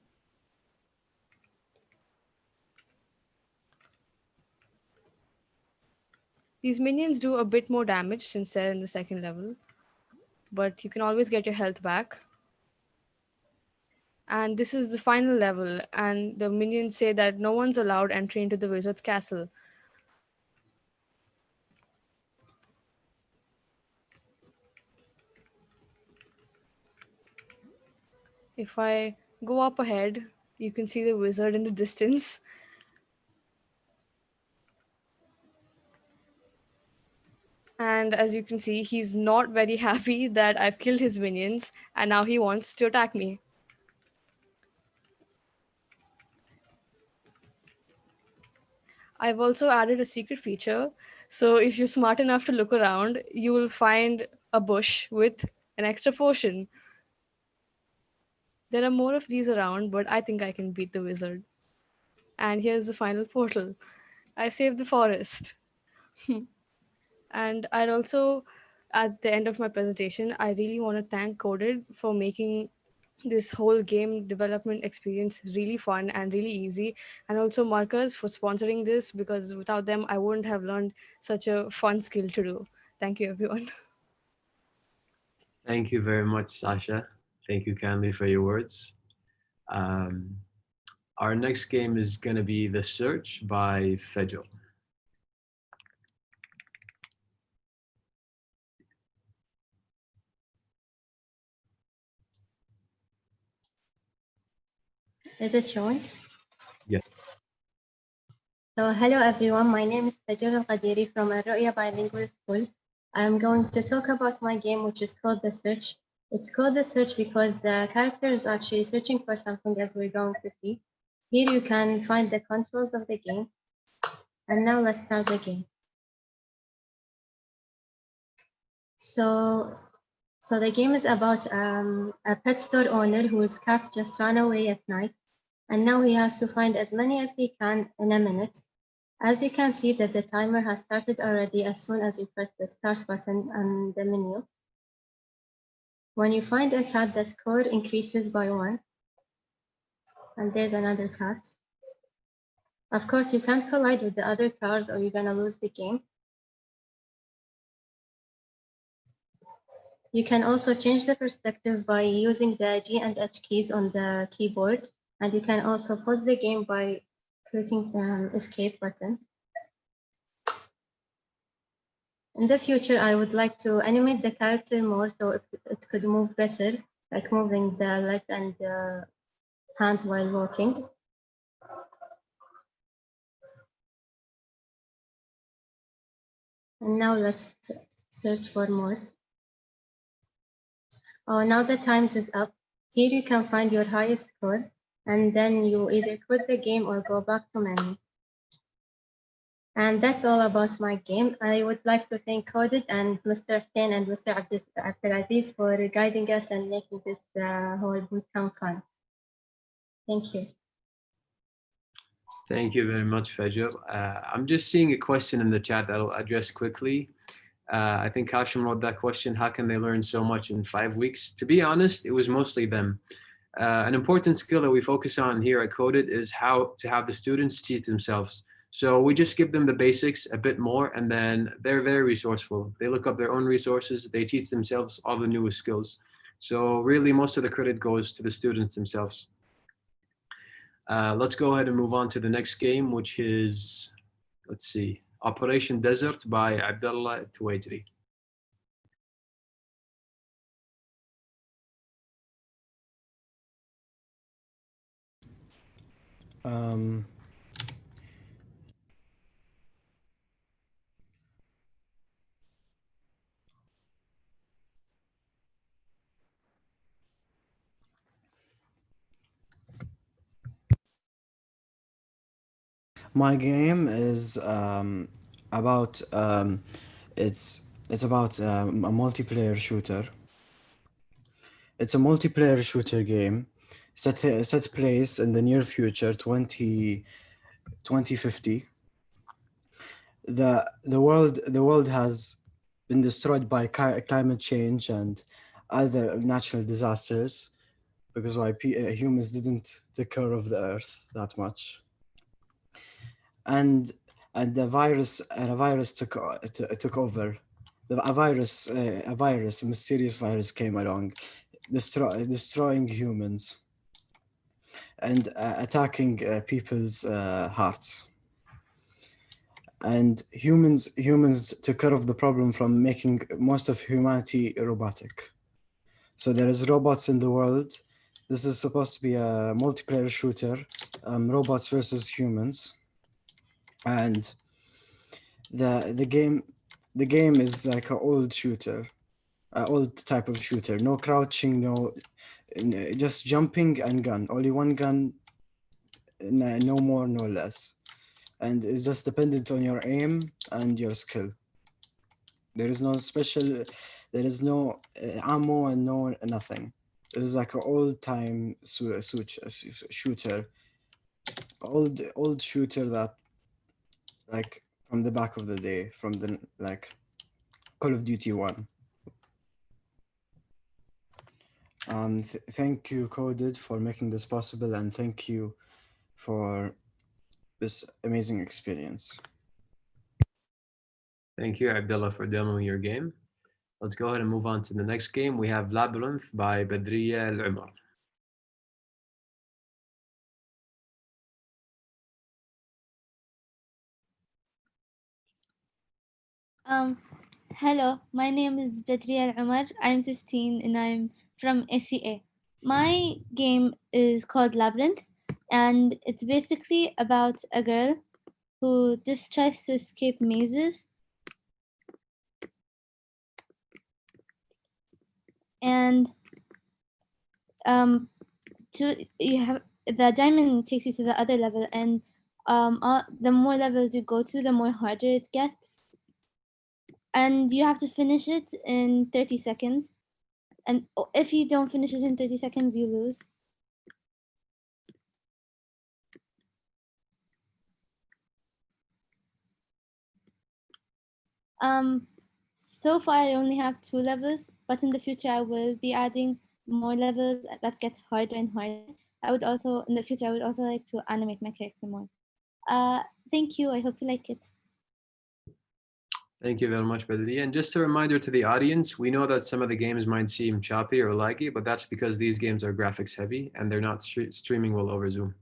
These minions do a bit more damage since they're in the second level, but you can always get your health back. And this is the final level, and the minions say that no one's allowed entry into the wizard's castle. If I go up ahead, you can see the wizard in the distance. And as you can see, he's not very happy that I've killed his minions, and now he wants to attack me. I've also added a secret feature. So if you're smart enough to look around, you will find a bush with an extra potion. There are more of these around, but I think I can beat the wizard. And here's the final portal. I saved the forest. And I'd also, at the end of my presentation, I really want to thank Coded for making this whole game development experience really fun and really easy, and also Markaz for sponsoring this, because without them I wouldn't have learned such a fun skill to do. Thank you, everyone. Thank you very much, Sasha. Thank you kindly for your words. Our next game is going to be The Search by Fejel. Is it shown? Yes. So hello everyone, my name is Fajr Al-Qadiri from Al-Ru'ya Bilingual School. I am going to talk about my game which is called The Search. It's called The Search because the character is actually searching for something as we're going to see. Here you can find the controls of the game. And now let's start the game. So the game is about a pet store owner whose cats just ran away at night. And now he has to find as many as he can in a minute. As you can see that the timer has started already as soon as you press the start button on the menu. When you find a cat, the score increases by 1. And there's another cat. Of course, you can't collide with the other cars or you're gonna lose the game. You can also change the perspective by using the G and H keys on the keyboard. And you can also pause the game by clicking escape button. In the future, I would like to animate the character more so it could move better, like moving the legs and the hands while walking. And now let's search for more. Oh, now the times is up. Here you can find your highest score, and then you either quit the game or go back to menu. And that's all about my game. I would like to thank Coded and Mr. Hussein and Mr. Abdelaziz for guiding us and making this whole bootcamp fun. Thank you. Thank you very much, Fajr. I'm just seeing a question in the chat that I'll address quickly. I think Hashim wrote that question, how can they learn so much in 5 weeks? To be honest, it was mostly them. An important skill that we focus on here at Coded is how to have the students teach themselves. So we just give them the basics a bit more, and then they're very resourceful. They look up their own resources, they teach themselves all the newest skills. So really most of the credit goes to the students themselves. Let's go ahead and move on to the next game, which is, let's see, Operation Desert by Abdullah Tuwaitri. My game is about it's about a multiplayer shooter. It's a multiplayer shooter game set place in the near future 2050. The world has been destroyed by climate change and other natural disasters because humans didn't take care of the earth that much. And a virus took over. A mysterious virus came along, destroying humans and attacking people's hearts. And humans took care of the problem from making most of humanity robotic. So there is robots in the world. This is supposed to be a multiplayer shooter, robots versus humans. And the game is like an old shooter, old type of shooter. No crouching, just jumping and gun. Only one gun, no more, no less. And it's just dependent on your aim and your skill. There is no special, there is no ammo and no nothing. It is like an old time shooter, old shooter that like from the back of the day, from the like Call of Duty 1. Thank you, Coded, for making this possible, and thank you for this amazing experience. Thank you, Abdullah, for demoing your game. Let's go ahead and move on to the next game. We have Labyrinth by Badriya Al-Umar. Hello, my name is Badriya Al-Umar. I'm 15 and I'm from SEA. My game is called Labyrinth. and it's basically about a girl who just tries to escape mazes. And you have the diamond takes you to the other level, and the more levels you go to, the more harder it gets, and you have to finish it in 30 seconds. And if you don't finish it in 30 seconds, you lose. So far I only have 2 levels, but in the future I will be adding more levels that get harder and harder. In the future I would also like to animate my character more. Thank you. I hope you like it. Thank you very much, Badri. And just a reminder to the audience, we know that some of the games might seem choppy or laggy, but that's because these games are graphics heavy and they're not streaming well over Zoom.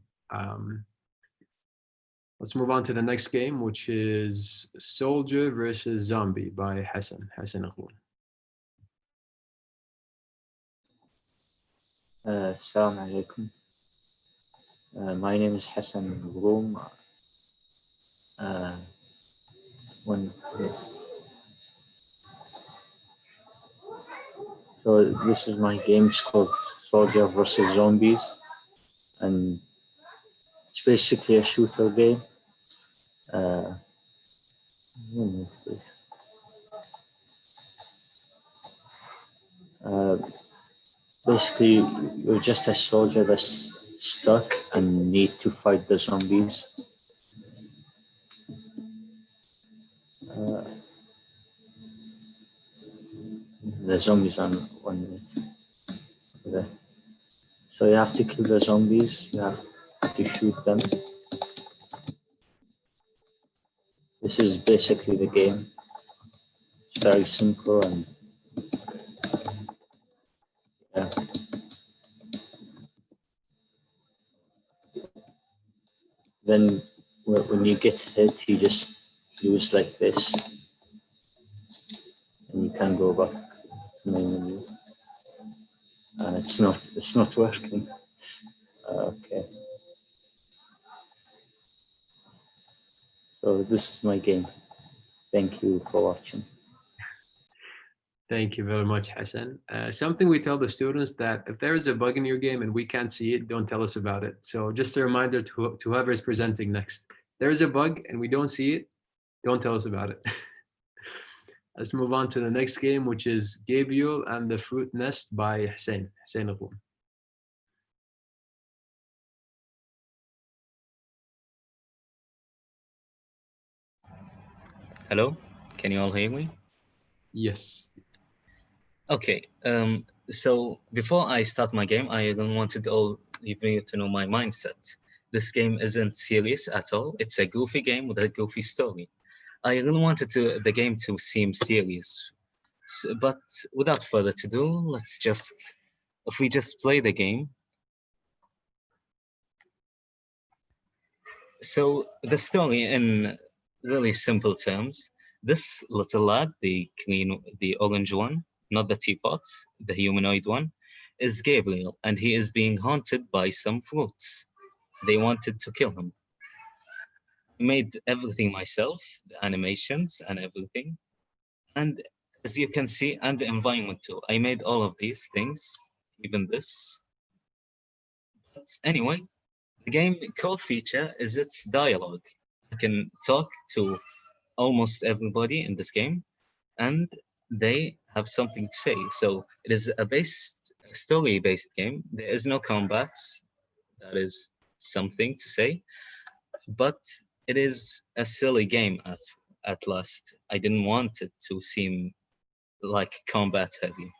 Let's move on to the next game, which is Soldier versus Zombie by Hassan Akhloun. Assalamu alaikum. My name is Hassan Akhloun. So this is my game. It's called Soldier versus Zombies, and it's basically a shooter game. Basically, you're just a soldier that's stuck and need to fight the zombies. The zombies on 1 minute. Okay. So you have to kill the zombies, you have to shoot them. This is basically the game. It's very simple and yeah. Then when you get hit, you just use like this, and you can go back to main menu. It's not working. Okay. So this is my game. Thank you for watching. Thank you very much, Hassan. Something we tell the students that if there is a bug in your game and we can't see it, don't tell us about it. So just a reminder to whoever is presenting next. There is a bug and we don't see it, don't tell us about it. Let's move on to the next game, which is Gabriel and the Fruit Nest by Hussein Akhloun. Hello, can you all hear me? Yes. Okay, so before I start my game, I wanted all of you to know my mindset. This game isn't serious at all. It's a goofy game with a goofy story. I really wanted the game to seem serious. But without further ado, if we just play the game. So the story in really simple terms, this little lad, the orange one, not the teapot, the humanoid one, is Gabriel, and he is being haunted by some fruits. They wanted to kill him. I made everything myself, the animations and everything. And as you can see, and the environment too. I made all of these things, even this. But anyway, the game core feature is its dialogue. I can talk to almost everybody in this game, and they have something to say. So it is a story-based game. There is no combat. That is something to say, but it is a silly game at last. I didn't want it to seem like combat heavy,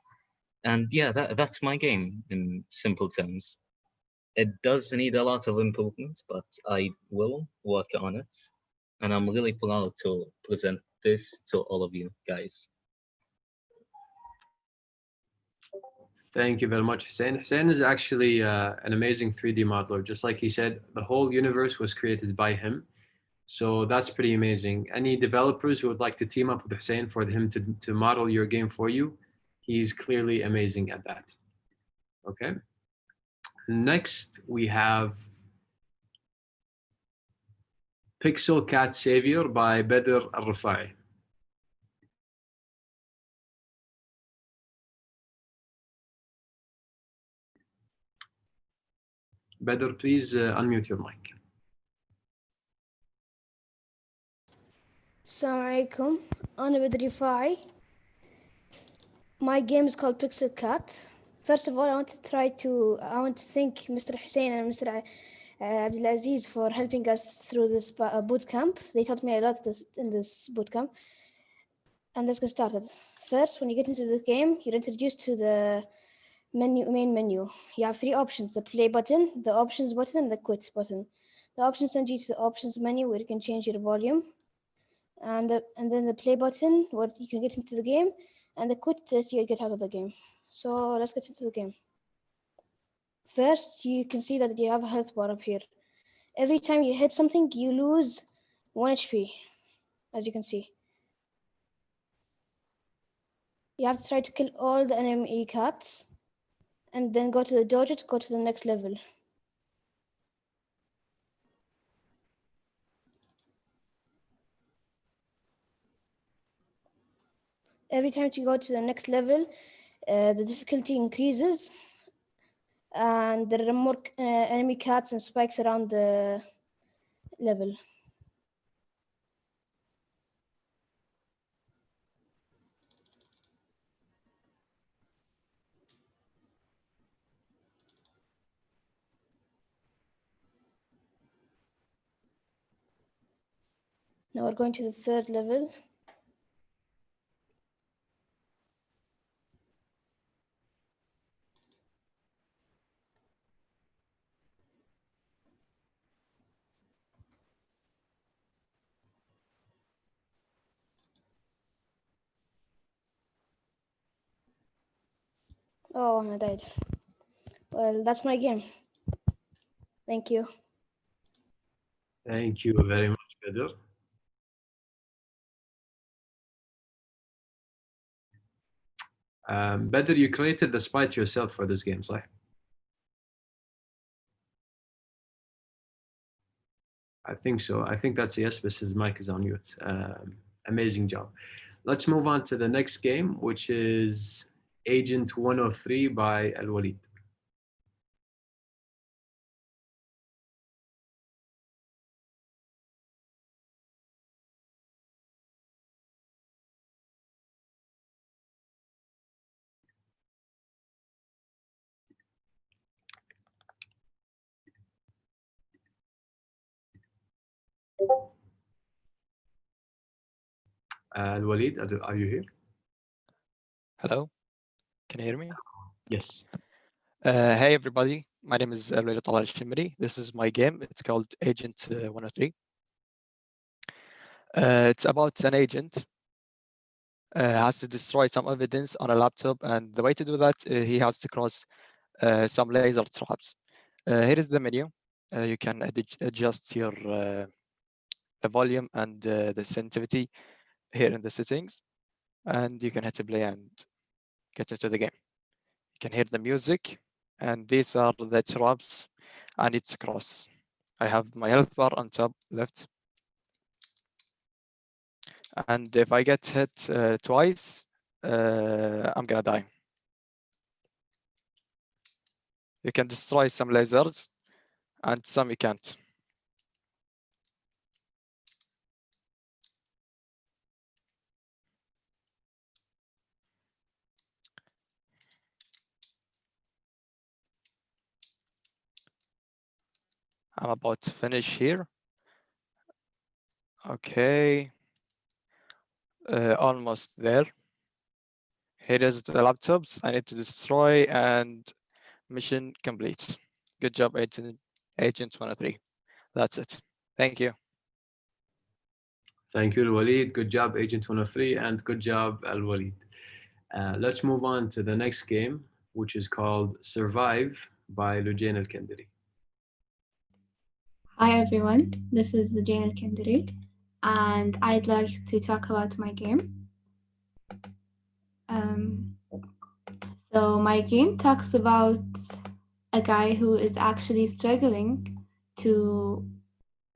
and yeah, that's my game in simple terms. It does need a lot of improvement, but I will work on it. And I'm really proud to present this to all of you guys. Thank you very much, Hussein. Hussein is actually an amazing 3D modeler. Just like he said, the whole universe was created by him. So that's pretty amazing. Any developers who would like to team up with Hussein for him to model your game for you, he's clearly amazing at that. Okay. Next, we have Pixel Cat Savior by Bedr Al-Rafai. Bedr, please unmute your mic. Assalamu alaikum. أنا بدر رفاعي. My game is called Pixel Cat. First of all, I want to thank Mr. Hussein and Mr. Abdulaziz for helping us through this boot camp. They taught me a lot in this boot camp. And let's get started. First, when you get into the game, you're introduced to the main menu. You have three options: the play button, the options button, and the quit button. The options send you to the options menu where you can change your volume. And then the play button where you can get into the game, and the quit that you get out of the game. So let's get into the game. First, you can see that you have a health bar up here. Every time you hit something, you lose 1 HP, as you can see. You have to try to kill all the enemy cats, and then go to the dojo to go to the next level. Every time you go to the next level, the difficulty increases, and there are more enemy cats and spikes around the level. Now we're going to the third level. Oh, I died. Well, that's my game. Thank you. Thank you very much, Bedr. Bedr, you created the sprites yourself for this game, right? I think so. I think that's yes, but his mic is on mute. Amazing job. Let's move on to the next game, which is Agent 103 by Al Walid. Al Walid, are you here? Hello, can you hear me? Yes. Hey everybody, my name is Walid Al-Shimri. This is my game. It's called Agent 103. It's about an agent has to destroy some evidence on a laptop, and the way to do that, he has to cross some laser traps. Here is the menu. You can adjust your the volume and the sensitivity here in the settings, and you can hit play and get into the game. You can hear the music, and these are the traps I need to cross. I have my health bar on top left, and if I get hit twice, I'm gonna die. You can destroy some lasers, and some you can't. I'm about to finish here. Okay, almost there. Here is the laptops I need to destroy, and mission complete. Good job, Agent 103. That's it. Thank you. Thank you, Al Walid. Good job, Agent 103, and good job, Al Walid. Let's move on to the next game, which is called Survive by Lujain Al Kendari. Hi everyone, this is Jane Al-Kendari, and I'd like to talk about my game. So my game talks about a guy who is actually struggling to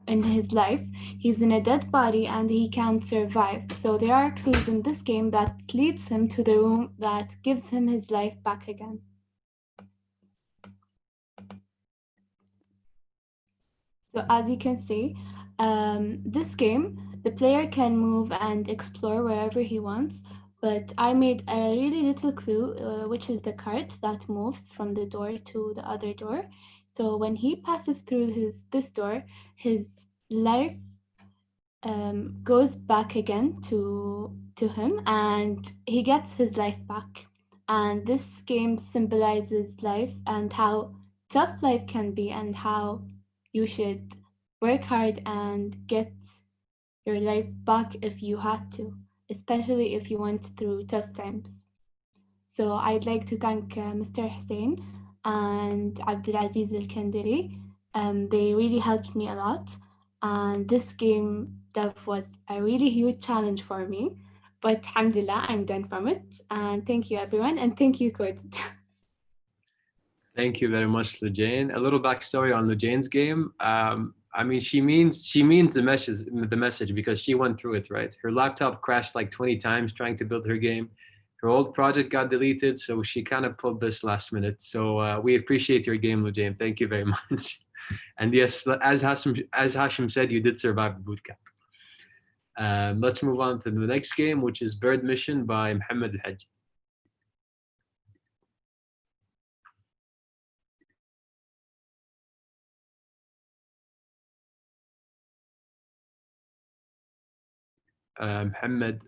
in his life. He's in a dead body and he can't survive. So there are clues in this game that leads him to the room that gives him his life back again. So as you can see, this game, the player can move and explore wherever he wants, but I made a really little clue, which is the cart that moves from the door to the other door. So when he passes through this door, his life goes back again to him and he gets his life back. And this game symbolizes life and how tough life can be and how you should work hard and get your life back if you had to, especially if you went through tough times. So I'd like to thank Mr. Hussein and Abdulaziz Al-Kandiri. They really helped me a lot. And this game dev was a really huge challenge for me. But alhamdulillah, I'm done from it. And thank you, everyone. And thank you, Code. Thank you very much, Lujane. A little backstory on Lujane's game. I mean, she means the message because she went through it, right? Her laptop crashed like 20 times trying to build her game. Her old project got deleted, so she kind of pulled this last minute. So we appreciate your game, Lujane. Thank you very much. And yes, as Hashim said, you did survive the bootcamp. Let's move on to the next game, which is Bird Mission by Mohammed Al-Hajj. Mohammed,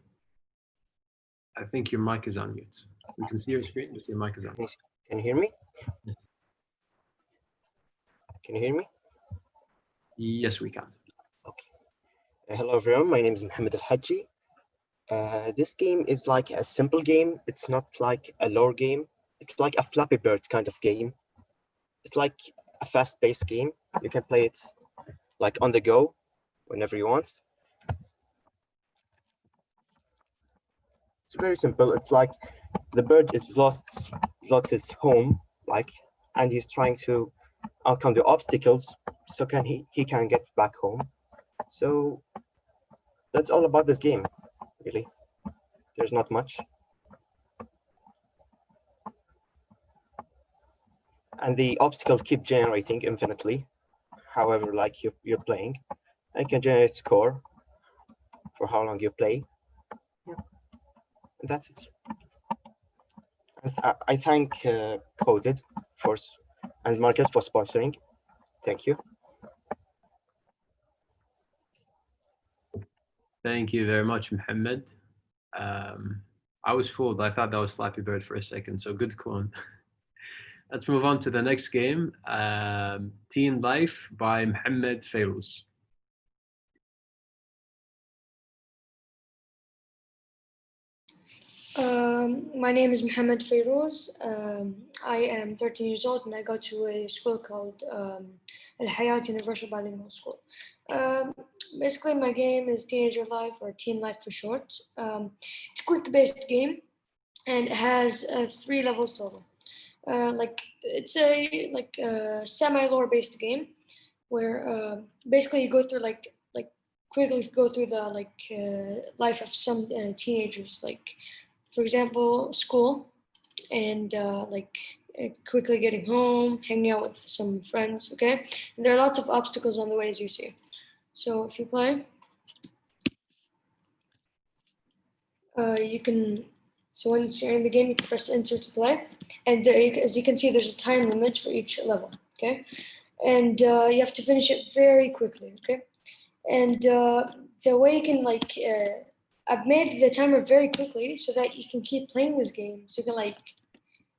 I think your mic is on mute. We can see your screen, but your mic is on mute. Can you hear me? Yes. Can you hear me? Yes, we can. Okay. Hello, everyone. My name is Mohammed Al-Hajji. This game is like a simple game. It's not like a lore game. It's like a Flappy Bird kind of game. It's like a fast-paced game. You can play it like on the go whenever you want. It's very simple. It's like the bird is lost his home, like, and he's trying to overcome the obstacles so he can get back home. So that's all about this game, really. There's not much. And the obstacles keep generating infinitely, however like you're playing. And you can generate score for how long you play. Yeah. And that's it. I thank Coded and Markaz for sponsoring. Thank you. Thank you very much, Mohammed. I was fooled. I thought that was Flappy Bird for a second, so good clone. Let's move on to the next game, Teen Life by Mohammed Fayrouz. My name is Mohammed Fayrouz. I am 13 years old and I go to a school called Al Hayat Universal Bilingual School. Basically, my game is Teenager Life or Teen Life for short. It's a quick-based game and it has 3 levels total. It's a semi-lore based game where basically you go through quickly go through the life of some teenagers, like for example school and quickly getting home, hanging out with some friends. Okay, and there are lots of obstacles on the way, as you see. So if you play, you can. So once you're in the game, you can press enter to play, and as you can see, there's a time limit for each level. Okay, and you have to finish it very quickly. Okay, and the way you can I've made the timer very quickly so that you can keep playing this game. So you can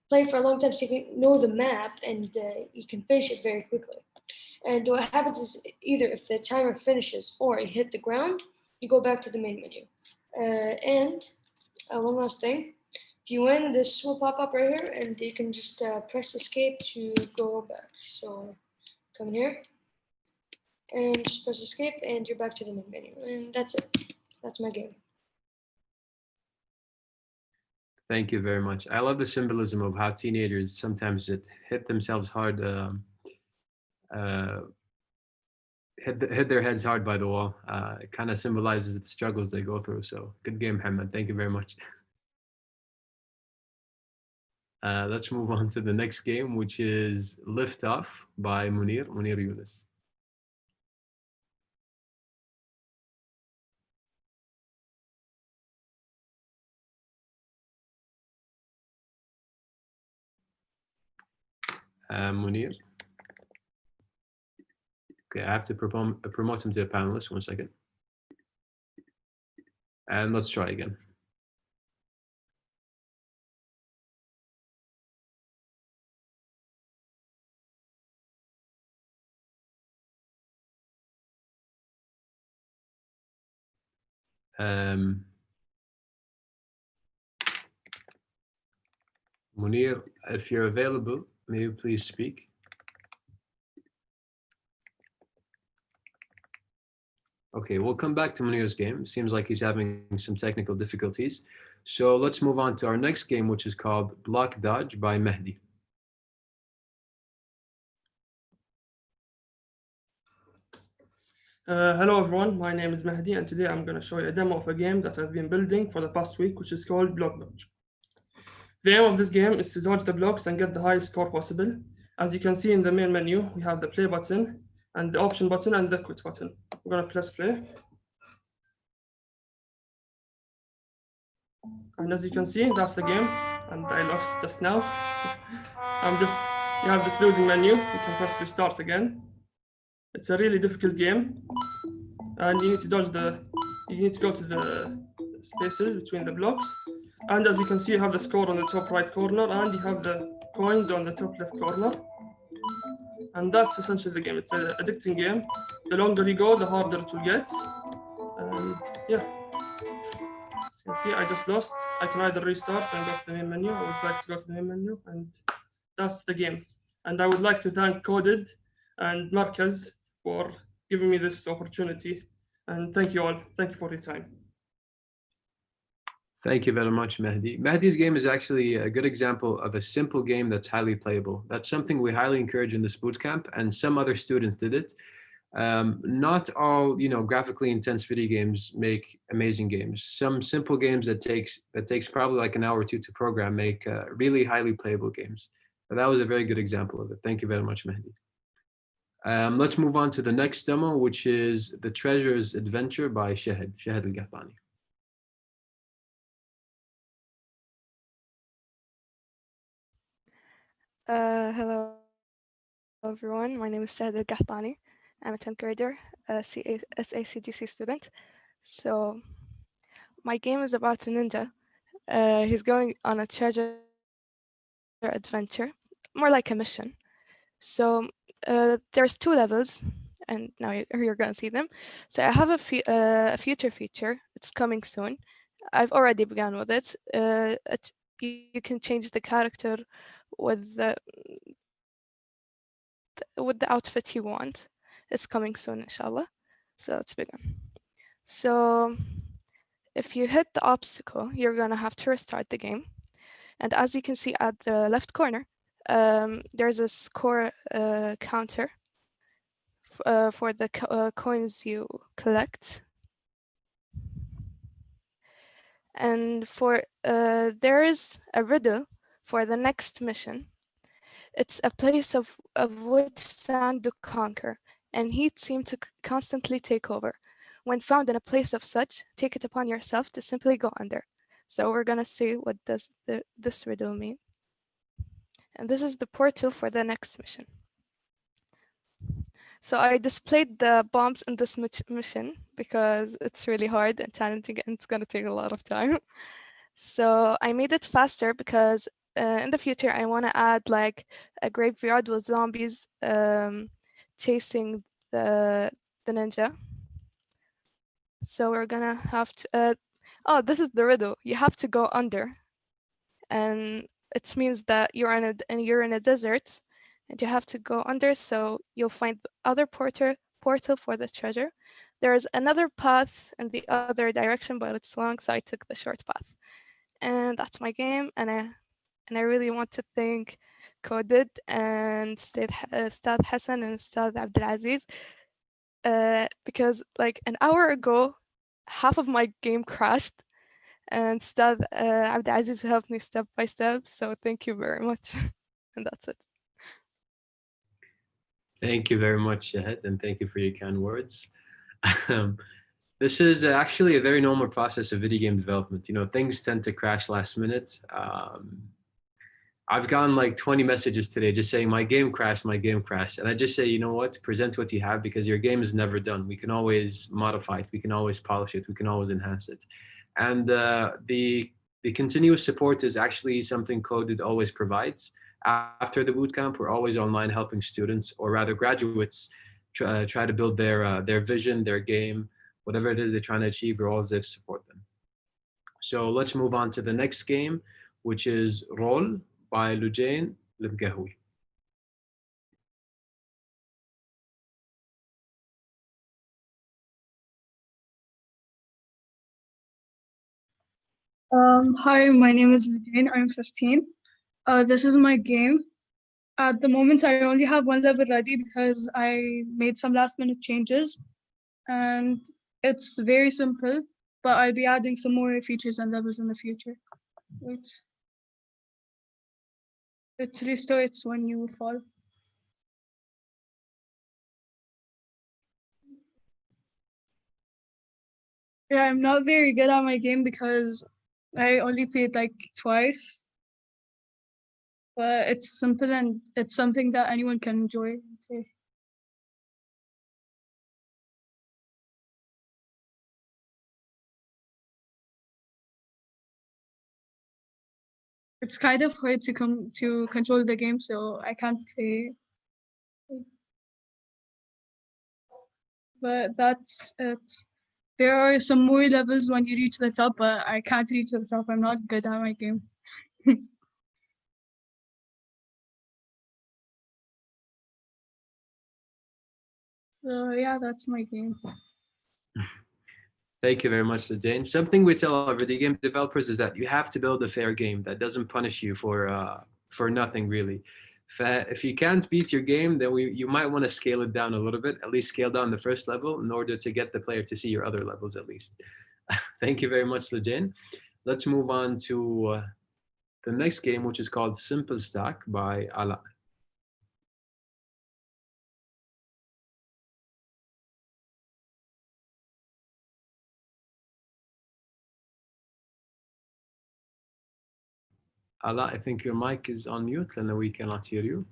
play for a long time, so you can know the map and you can finish it very quickly. And what happens is either if the timer finishes or you hit the ground, you go back to the main menu. And one last thing, if you win, this will pop up right here, and you can just press escape to go back. So come here and just press escape, and you're back to the main menu. And that's it. That's my game. Thank you very much. I love the symbolism of how teenagers sometimes hit themselves hard hit their heads hard by the wall. It kind of symbolizes the struggles they go through. So good game, Hamad. Thank you very much. Let's move on to the next game, which is Lift Off by Munir Yunus. Munir. Okay, I have to promote him to a panelist. 1 second. And let's try again. Munir, if you're available, may you please speak? Okay, we'll come back to Munir's game. Seems like he's having some technical difficulties. So let's move on to our next game, which is called Block Dodge by Mehdi. Hello everyone, my name is Mehdi and today I'm going to show you a demo of a game that I've been building for the past week, which is called Block Dodge. The aim of this game is to dodge the blocks and get the highest score possible. As you can see in the main menu, we have the play button and the option button and the quit button. We're going to press play. And as you can see, that's the game, and I lost just now. You have this losing menu, you can press restart again. It's a really difficult game, and you need to go to the spaces between the blocks. And as you can see, you have the score on the top right corner, and you have the coins on the top left corner. And that's essentially the game. It's an addicting game. The longer you go, the harder it will get. And yeah. As you can see, I just lost. I can either restart and go to the main menu. I would like to go to the main menu, and that's the game. And I would like to thank Coded and Markaz for giving me this opportunity. And thank you all. Thank you for your time. Thank you very much, Mehdi. Mehdi's game is actually a good example of a simple game that's highly playable. That's something we highly encourage in this bootcamp, and some other students did it. Not all, graphically intense video games make amazing games. Some simple games that takes probably like an hour or two to program make really highly playable games. So that was a very good example of it. Thank you very much, Mehdi. Let's move on to the next demo, which is The Treasure's Adventure by Shahed Al-Gahtani. Hello everyone, my name is Shahed Al-Gahtani. I'm a 10th grader, a SACGC student. So my game is about a ninja. He's going on a treasure adventure, more like a mission. So there's 2 levels, and now you're gonna see them. So I have a future feature. It's coming soon. I've already begun with it. You can change the character with the outfit you want. It's coming soon, inshallah. So let's begin. So if you hit the obstacle, you're gonna have to restart the game. And as you can see at the left corner, there's a score counter for the coins you collect. And there is a riddle for the next mission. It's a place of which sand to conquer, and heat seem to constantly take over. When found in a place of such, take it upon yourself to simply go under. So we're gonna see what does this riddle mean. And this is the portal for the next mission. So I displayed the bombs in this mission because it's really hard and challenging, and it's gonna take a lot of time. So I made it faster because in the future I want to add like a graveyard with zombies chasing the ninja. So we're gonna have to oh, this is the riddle. You have to go under, and it means that you're in a desert and you have to go under, so you'll find the other portal for the treasure. There's another path in the other direction, but it's long, so I took the short path. And that's my game, and I really want to thank Coded and Ustad Hassan and Ustad Abdulaziz because like an hour ago, half of my game crashed, and Stad Abdelaziz helped me step by step. So thank you very much, and that's it. Thank you very much, Shahid, and thank you for your kind words. Um, this is actually a very normal process of video game development. You know, things tend to crash last minute. I've gotten like 20 messages today just saying my game crashed, my game crashed. And I just say, you know what, present what you have because your game is never done. We can always modify it. We can always polish it. We can always enhance it. And the continuous support is actually something Coded always provides. After the bootcamp, we're always online helping students, or rather graduates, try to build their vision, their game, whatever it is they're trying to achieve. We're always there to support them. So let's move on to the next game, which is Roll by Lujain Lebgahoui. Hi, my name is Jane. I'm 15. This is my game. At the moment, I only have one level ready because I made some last minute changes, and it's very simple, but I'll be adding some more features and levels in the future. It restarts when you fall. Yeah, I'm not very good at my game because I only played like twice. But it's simple and it's something that anyone can enjoy and play. It's kind of hard to come to control the game, so I can't play. But that's it. There are some more levels when you reach the top, but I can't reach the top. I'm not good at my game. So yeah, that's my game. Thank you very much, Jane. Something we tell our video game developers is that you have to build a fair game that doesn't punish you for nothing really. If you can't beat your game, then you might want to scale it down a little bit, at least scale down the first level in order to get the player to see your other levels at least. Thank you very much, Jane. Let's move on to the next game, which is called Simple Stack by Ala. Ala, I think your mic is on mute and we cannot hear you.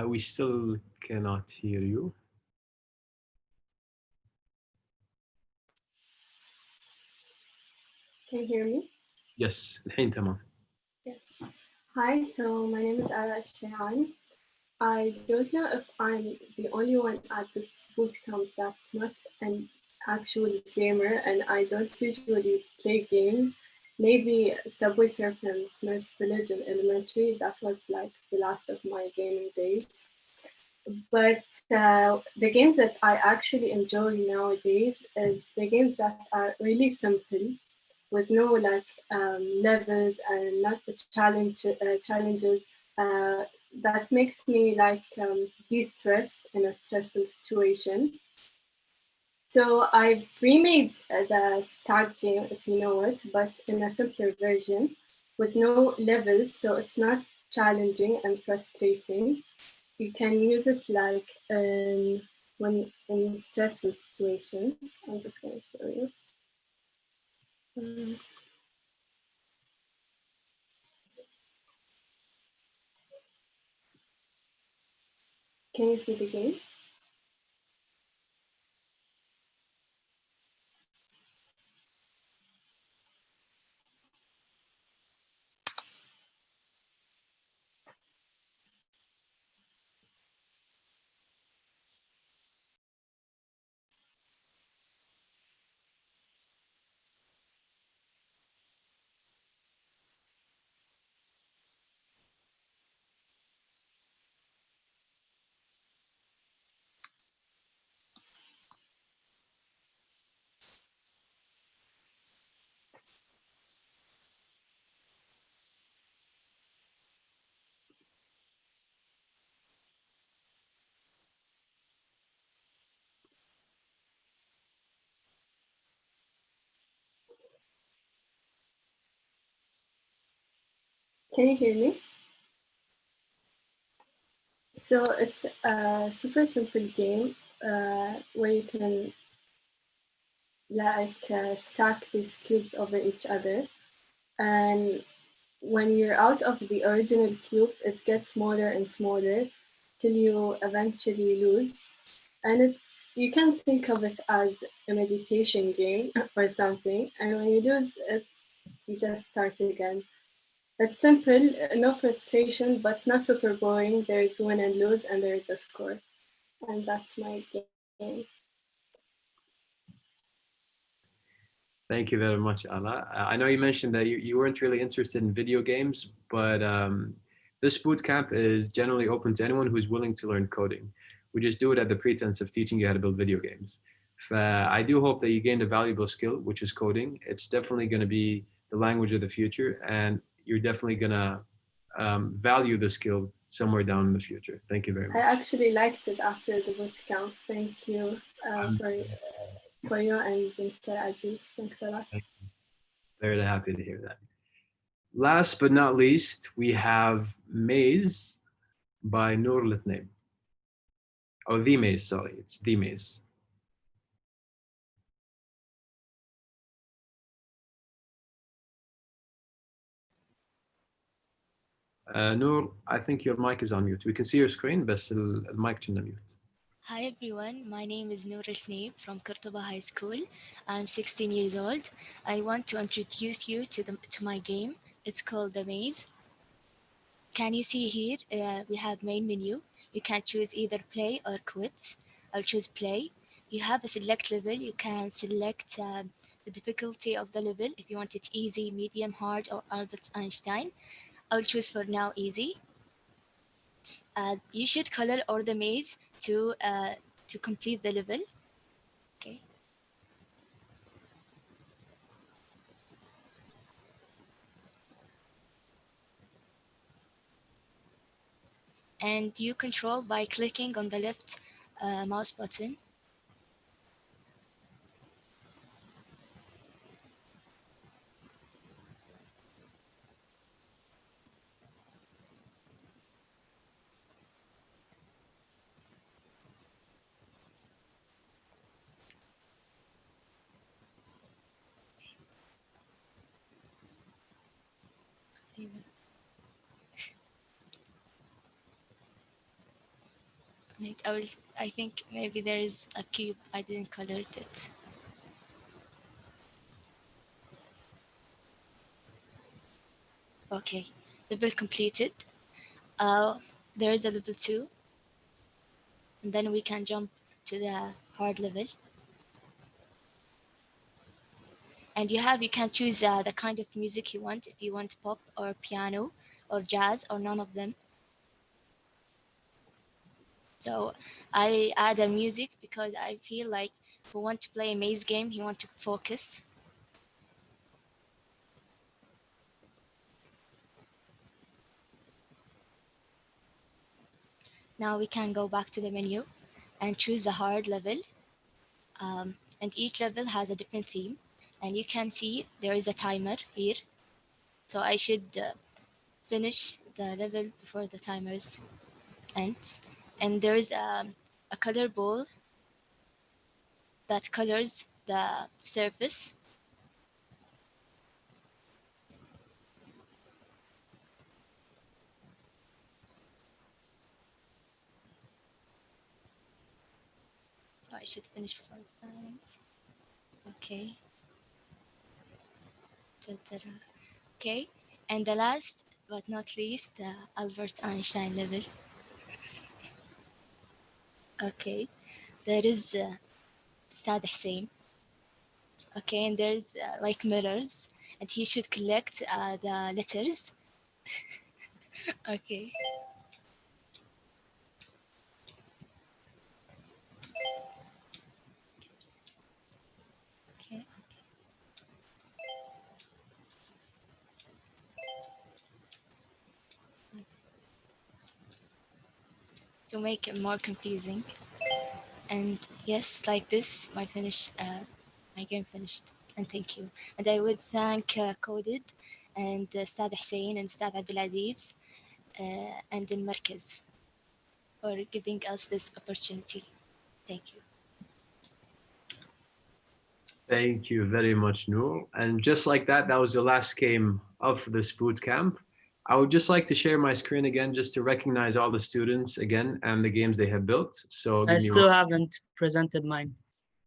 We still cannot hear you. Can you hear me? Yes, الحين تمام. Yes. Hi, so my name is Ara Shehan. I don't know if I'm the only one at this bootcamp that's not an actual gamer, and I don't usually play games. Maybe Subway Surf and Smurfs Village in elementary, that was like the last of my gaming days. But the games that I actually enjoy nowadays is the games that are really simple, with no like levels and not the challenges. That makes me like de-stress in a stressful situation. So I've remade the start game, if you know it, but in a simpler version with no levels, so it's not challenging and frustrating. You can use it like when in stressful situations. I'm just going to show you. Can you see the game? Can you hear me? So it's a super simple game where you can stack these cubes over each other, and when you're out of the original cube, it gets smaller and smaller till you eventually lose. And you can think of it as a meditation game or something. And when you lose it, you just start again. It's simple, no frustration, but not super boring. There's win and lose, and there's a score. And that's my game. Thank you very much, Ala. I know you mentioned that you weren't really interested in video games, but this boot camp is generally open to anyone who's willing to learn coding. We just do it at the pretense of teaching you how to build video games. I do hope that you gained a valuable skill, which is coding. It's definitely going to be the language of the future, and you're definitely going to value the skill somewhere down in the future. Thank you very I much. actually liked it after the boot camp. Thank you for you and Mr. Aziz. Thanks a lot. Very happy to hear that. Last but not least, we have Maze by Noor Litnaim. Oh, The Maze, sorry. It's The Maze. Noor, I think your mic is on mute. We can see your screen, but المايك كنا mute. Hi everyone, my name is Noor Al from Qurtuba High School. I'm 16 years old. I want to introduce you to my game. It's called The Maze. Can you see here, we have main menu. You can choose either play or quit. I'll choose play. You have a select level. You can select the difficulty of the level if you want it easy, medium, hard, or Albert Einstein. I'll choose for now easy. You should color or the maze to complete the level. Okay. And you control by clicking on the left mouse button. I think maybe there is a cube. I didn't color it. Okay, level completed. There is a level 2. And then we can jump to the hard level. And you can choose the kind of music you want, if you want pop or piano or jazz or none of them. So I add a music because I feel like who want to play a maze game, he want to focus. Now we can go back to the menu and choose the hard level. And each level has a different theme. And you can see there is a timer here. So I should finish the level before the timers ends. And there is a color ball that colors the surface. So I should finish before the times. Okay. Okay. And the last but not least, the Albert Einstein level. Okay. There is Sad Hussein. Okay, and there's like mirrors, and he should collect the letters. Okay. Okay. To make it more confusing. And yes, like this, my game finished. And thank you. And I would thank Coded and Ustad Hussein and Ustad Abdulaziz and in Markaz for giving us this opportunity. Thank you. Thank you very much, Noor. And just like that, that was the last game of this boot camp. I would just like to share my screen again just to recognize all the students again and the games they have built. So I still haven't presented mine.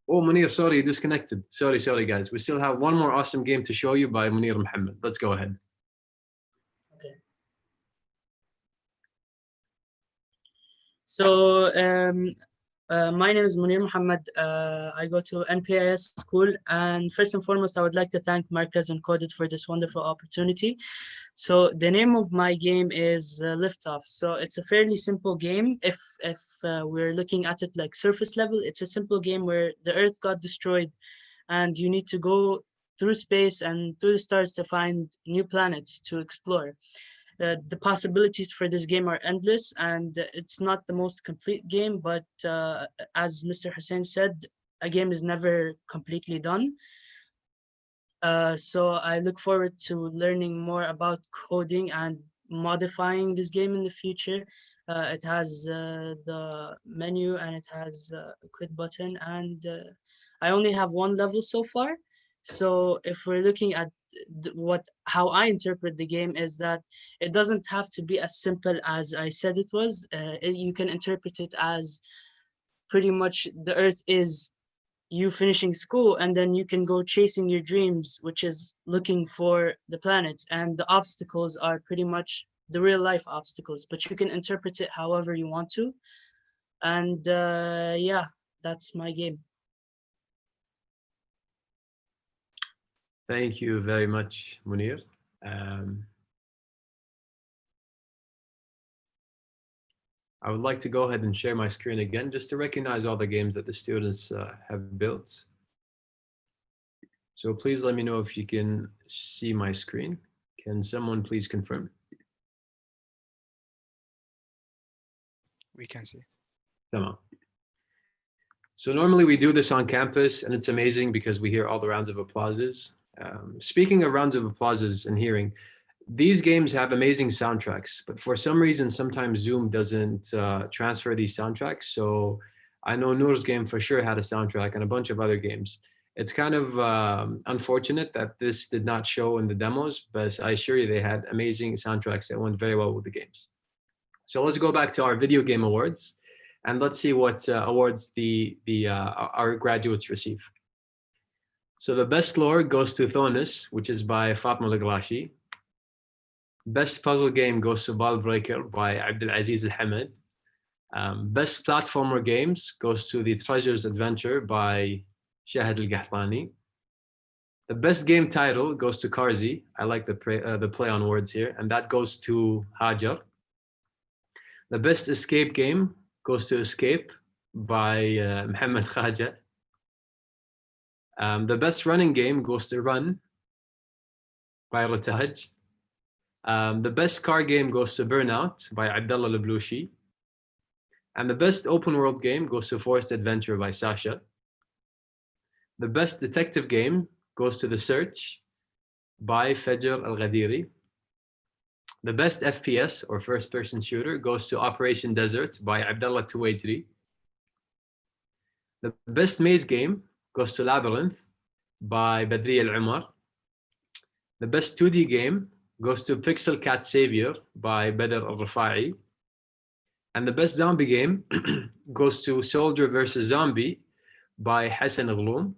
Oh, Munir, sorry, you disconnected. Sorry, guys. We still have one more awesome game to show you by Munir Muhammad. Let's go ahead. Okay. So my name is Munir Muhammad. I go to NPIS school, and first and foremost, I would like to thank Markaz and Coded for this wonderful opportunity. So the name of my game is Liftoff. So it's a fairly simple game. If we're looking at it like surface level, it's a simple game where the Earth got destroyed, and you need to go through space and through the stars to find new planets to explore. The possibilities for this game are endless, and it's not the most complete game, but as Mr. Hussein said, a game is never completely done. So I look forward to learning more about coding and modifying this game in the future. It has the menu and it has a quit button, and I only have one level so far. So if we're looking at how I interpret the game is that it doesn't have to be as simple as I said it was. You can interpret it as pretty much the Earth is you finishing school, and then you can go chasing your dreams, which is looking for the planets, and the obstacles are pretty much the real life obstacles, but you can interpret it however you want to. And yeah, that's my game. Thank you very much, Munir. I would like to go ahead and share my screen again just to recognize all the games that the students have built. So please let me know if you can see my screen. Can someone please confirm? We can see. Tamam. So normally we do this on campus, and it's amazing because we hear all the rounds of applauses. Speaking of rounds of applauses and hearing, these games have amazing soundtracks, but for some reason, sometimes Zoom doesn't transfer these soundtracks. So I know Noor's game for sure had a soundtrack and a bunch of other games. It's kind of unfortunate that this did not show in the demos, but I assure you they had amazing soundtracks that went very well with the games. So let's go back to our video game awards, and let's see what awards our graduates receive. So the best lore goes to Thonis, which is by Fatma Laglashi. Best puzzle game goes to Ball Breaker by Abdulaziz Al-Hamid. Best platformer games goes to The Treasure's Adventure by Shahid Al-Gahlani. The best game title goes to Karzi. I like the play on words here, and that goes to Hajar. The best escape game goes to Escape by Mohammed Khaja. The best running game goes to Run by Rataj. The best car game goes to Burnout by Abdullah Leblouchi. And the best open world game goes to Forest Adventure by Sasha. The best detective game goes to The Search by Fajr Al-Ghadiri. The best FPS or first person shooter goes to Operation Desert by Abdullah Tuwajri. The best maze game goes to Labyrinth by Badri Al-Umar. The best 2D game goes to Pixel Cat Savior by Badr Al-Rafa'i. And the best zombie game goes to Soldier vs. Zombie by Hassan Ghloum.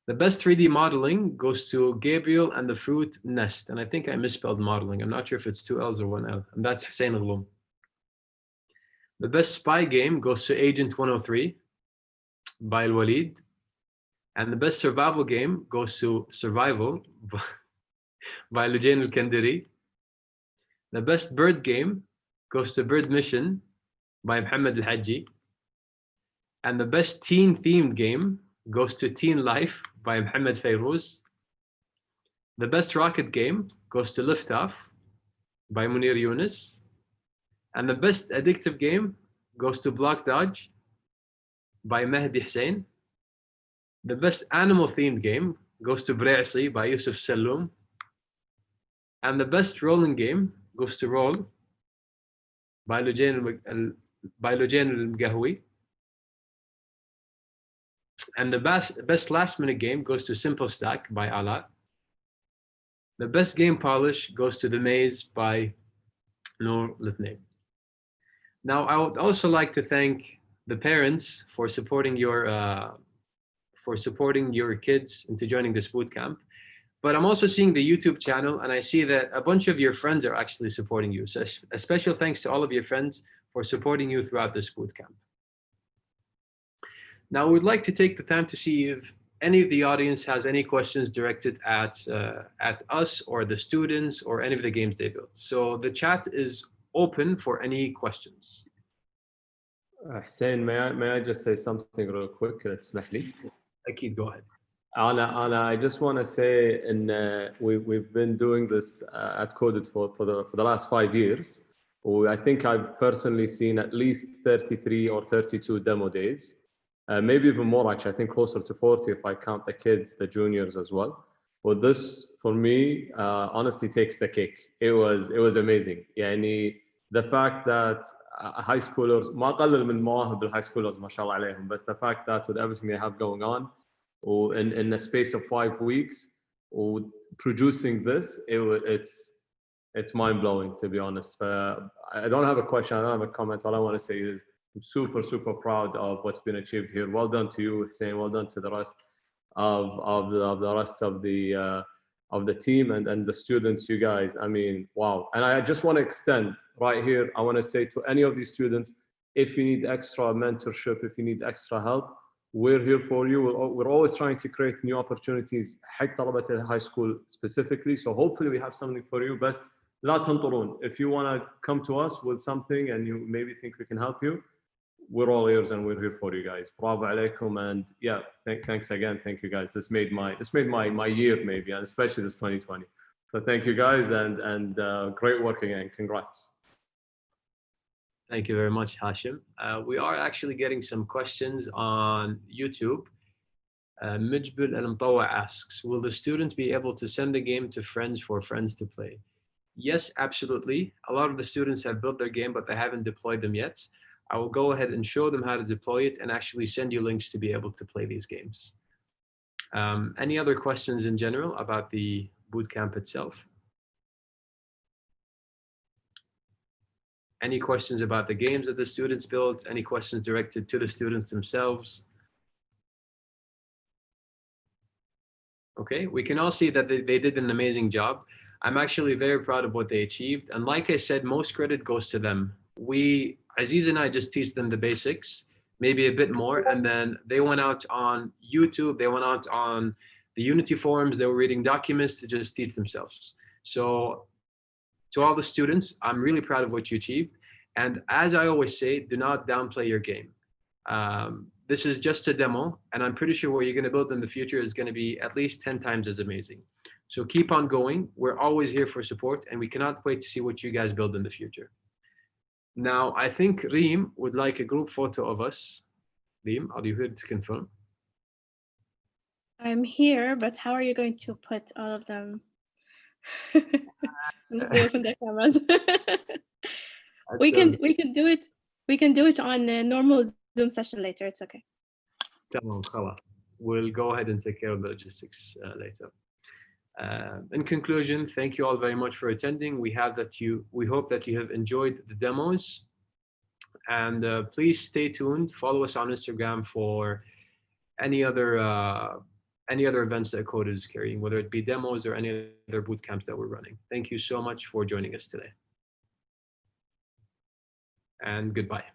The best 3D modeling goes to Gabriel and the Fruit Nest. And I think I misspelled modeling. I'm not sure if it's 2 L's or 1 L. And that's Hussein Ghloum. The best spy game goes to Agent 103 by Al Walid. And the best survival game goes to Survival by Lujain Al-Kandiri. The best bird game goes to Bird Mission by Muhammad Al-Hajji. And the best teen themed game goes to Teen Life by Muhammad Fayrouz. The best rocket game goes to Liftoff by Munir Yunus. And the best addictive game goes to Block Dodge by Mehdi Hussein. The best animal themed game goes to Bre'asi by Yusuf Saloum. And the best rolling game goes to Roll by Lujain al-Mgahoui. And the best last minute game goes to Simple Stack by Ala. The best game polish goes to The Maze by Noor Litney. Now, I would also like to thank the parents for supporting your kids into joining this boot camp. But I'm also seeing the YouTube channel, and I see that a bunch of your friends are actually supporting you. So a special thanks to all of your friends for supporting you throughout this boot camp. Now, we'd like to take the time to see if any of the audience has any questions directed at us or the students or any of the games they built. So the chat is open for any questions. Hussein, may I just say something real quick? تسمح لي. Akid, go ahead. I just want to say, we've been doing this at Coded for the last 5 years. I think I've personally seen at least 33 or 32 demo days, maybe even more actually. I think closer to 40 if I count the kids, the juniors as well. Well, this for me honestly takes the cake. It was amazing. يعني the fact that high schoolers ما قلل من مواهب الهاي schoolers ما شاء الله عليهم, but the fact that with everything they have going on, in a space of 5 weeks, producing this, it's mind-blowing, to be honest. I don't have a question, I don't have a comment. All I want to say is I'm super proud of what's been achieved here. Well done to you, Hussein. Well done to the rest of the rest of the team and the students, you guys. I mean, wow. And I just want to extend right here, I want to say to any of these students, if you need extra mentorship, if you need extra help, we're here for you. We're always trying to create new opportunities حق طلبة high school specifically. So hopefully we have something for you. But لا تنطرون. If you want to come to us with something and you maybe think we can help you, we're all ears and we're here for you guys. Bravo alaikum, and yeah, thanks again. Thank you guys. This made my year maybe, and especially this 2020. So thank you guys, and great work again. Congrats. Thank you very much, Hashim. We are actually getting some questions on YouTube. Mijbil Al-Mtawa asks, will the students be able to send the game to friends for friends to play? Yes, absolutely. A lot of the students have built their game, but they haven't deployed them yet. I will go ahead and show them how to deploy it and actually send you links to be able to play these games. Any other questions in general about the bootcamp itself? Any questions about the games that the students built? Any questions directed to the students themselves? Okay, we can all see that they did an amazing job. I'm actually very proud of what they achieved. And like I said, most credit goes to them. Aziz and I just teach them the basics, maybe a bit more. And then they went out on YouTube, they went out on the Unity forums, they were reading documents to just teach themselves. So to all the students, I'm really proud of what you achieved. And as I always say, do not downplay your game. This is just a demo, and I'm pretty sure what you're going to build in the future is going to be at least 10 times as amazing. So keep on going. We're always here for support, and we cannot wait to see what you guys build in the future. Now, I think Reem would like a group photo of us. Reem, are you here to confirm? I'm here, but how are you going to put all of them? They open their cameras. we can do it. We can do it on a normal Zoom session later. It's okay. We'll go ahead and take care of the logistics later. In conclusion, thank you all very much for attending. We hope that you have enjoyed the demos, and please stay tuned. Follow us on Instagram for any other events that Coded is carrying, whether it be demos or any other boot camps that we're running. Thank you so much for joining us today, and goodbye.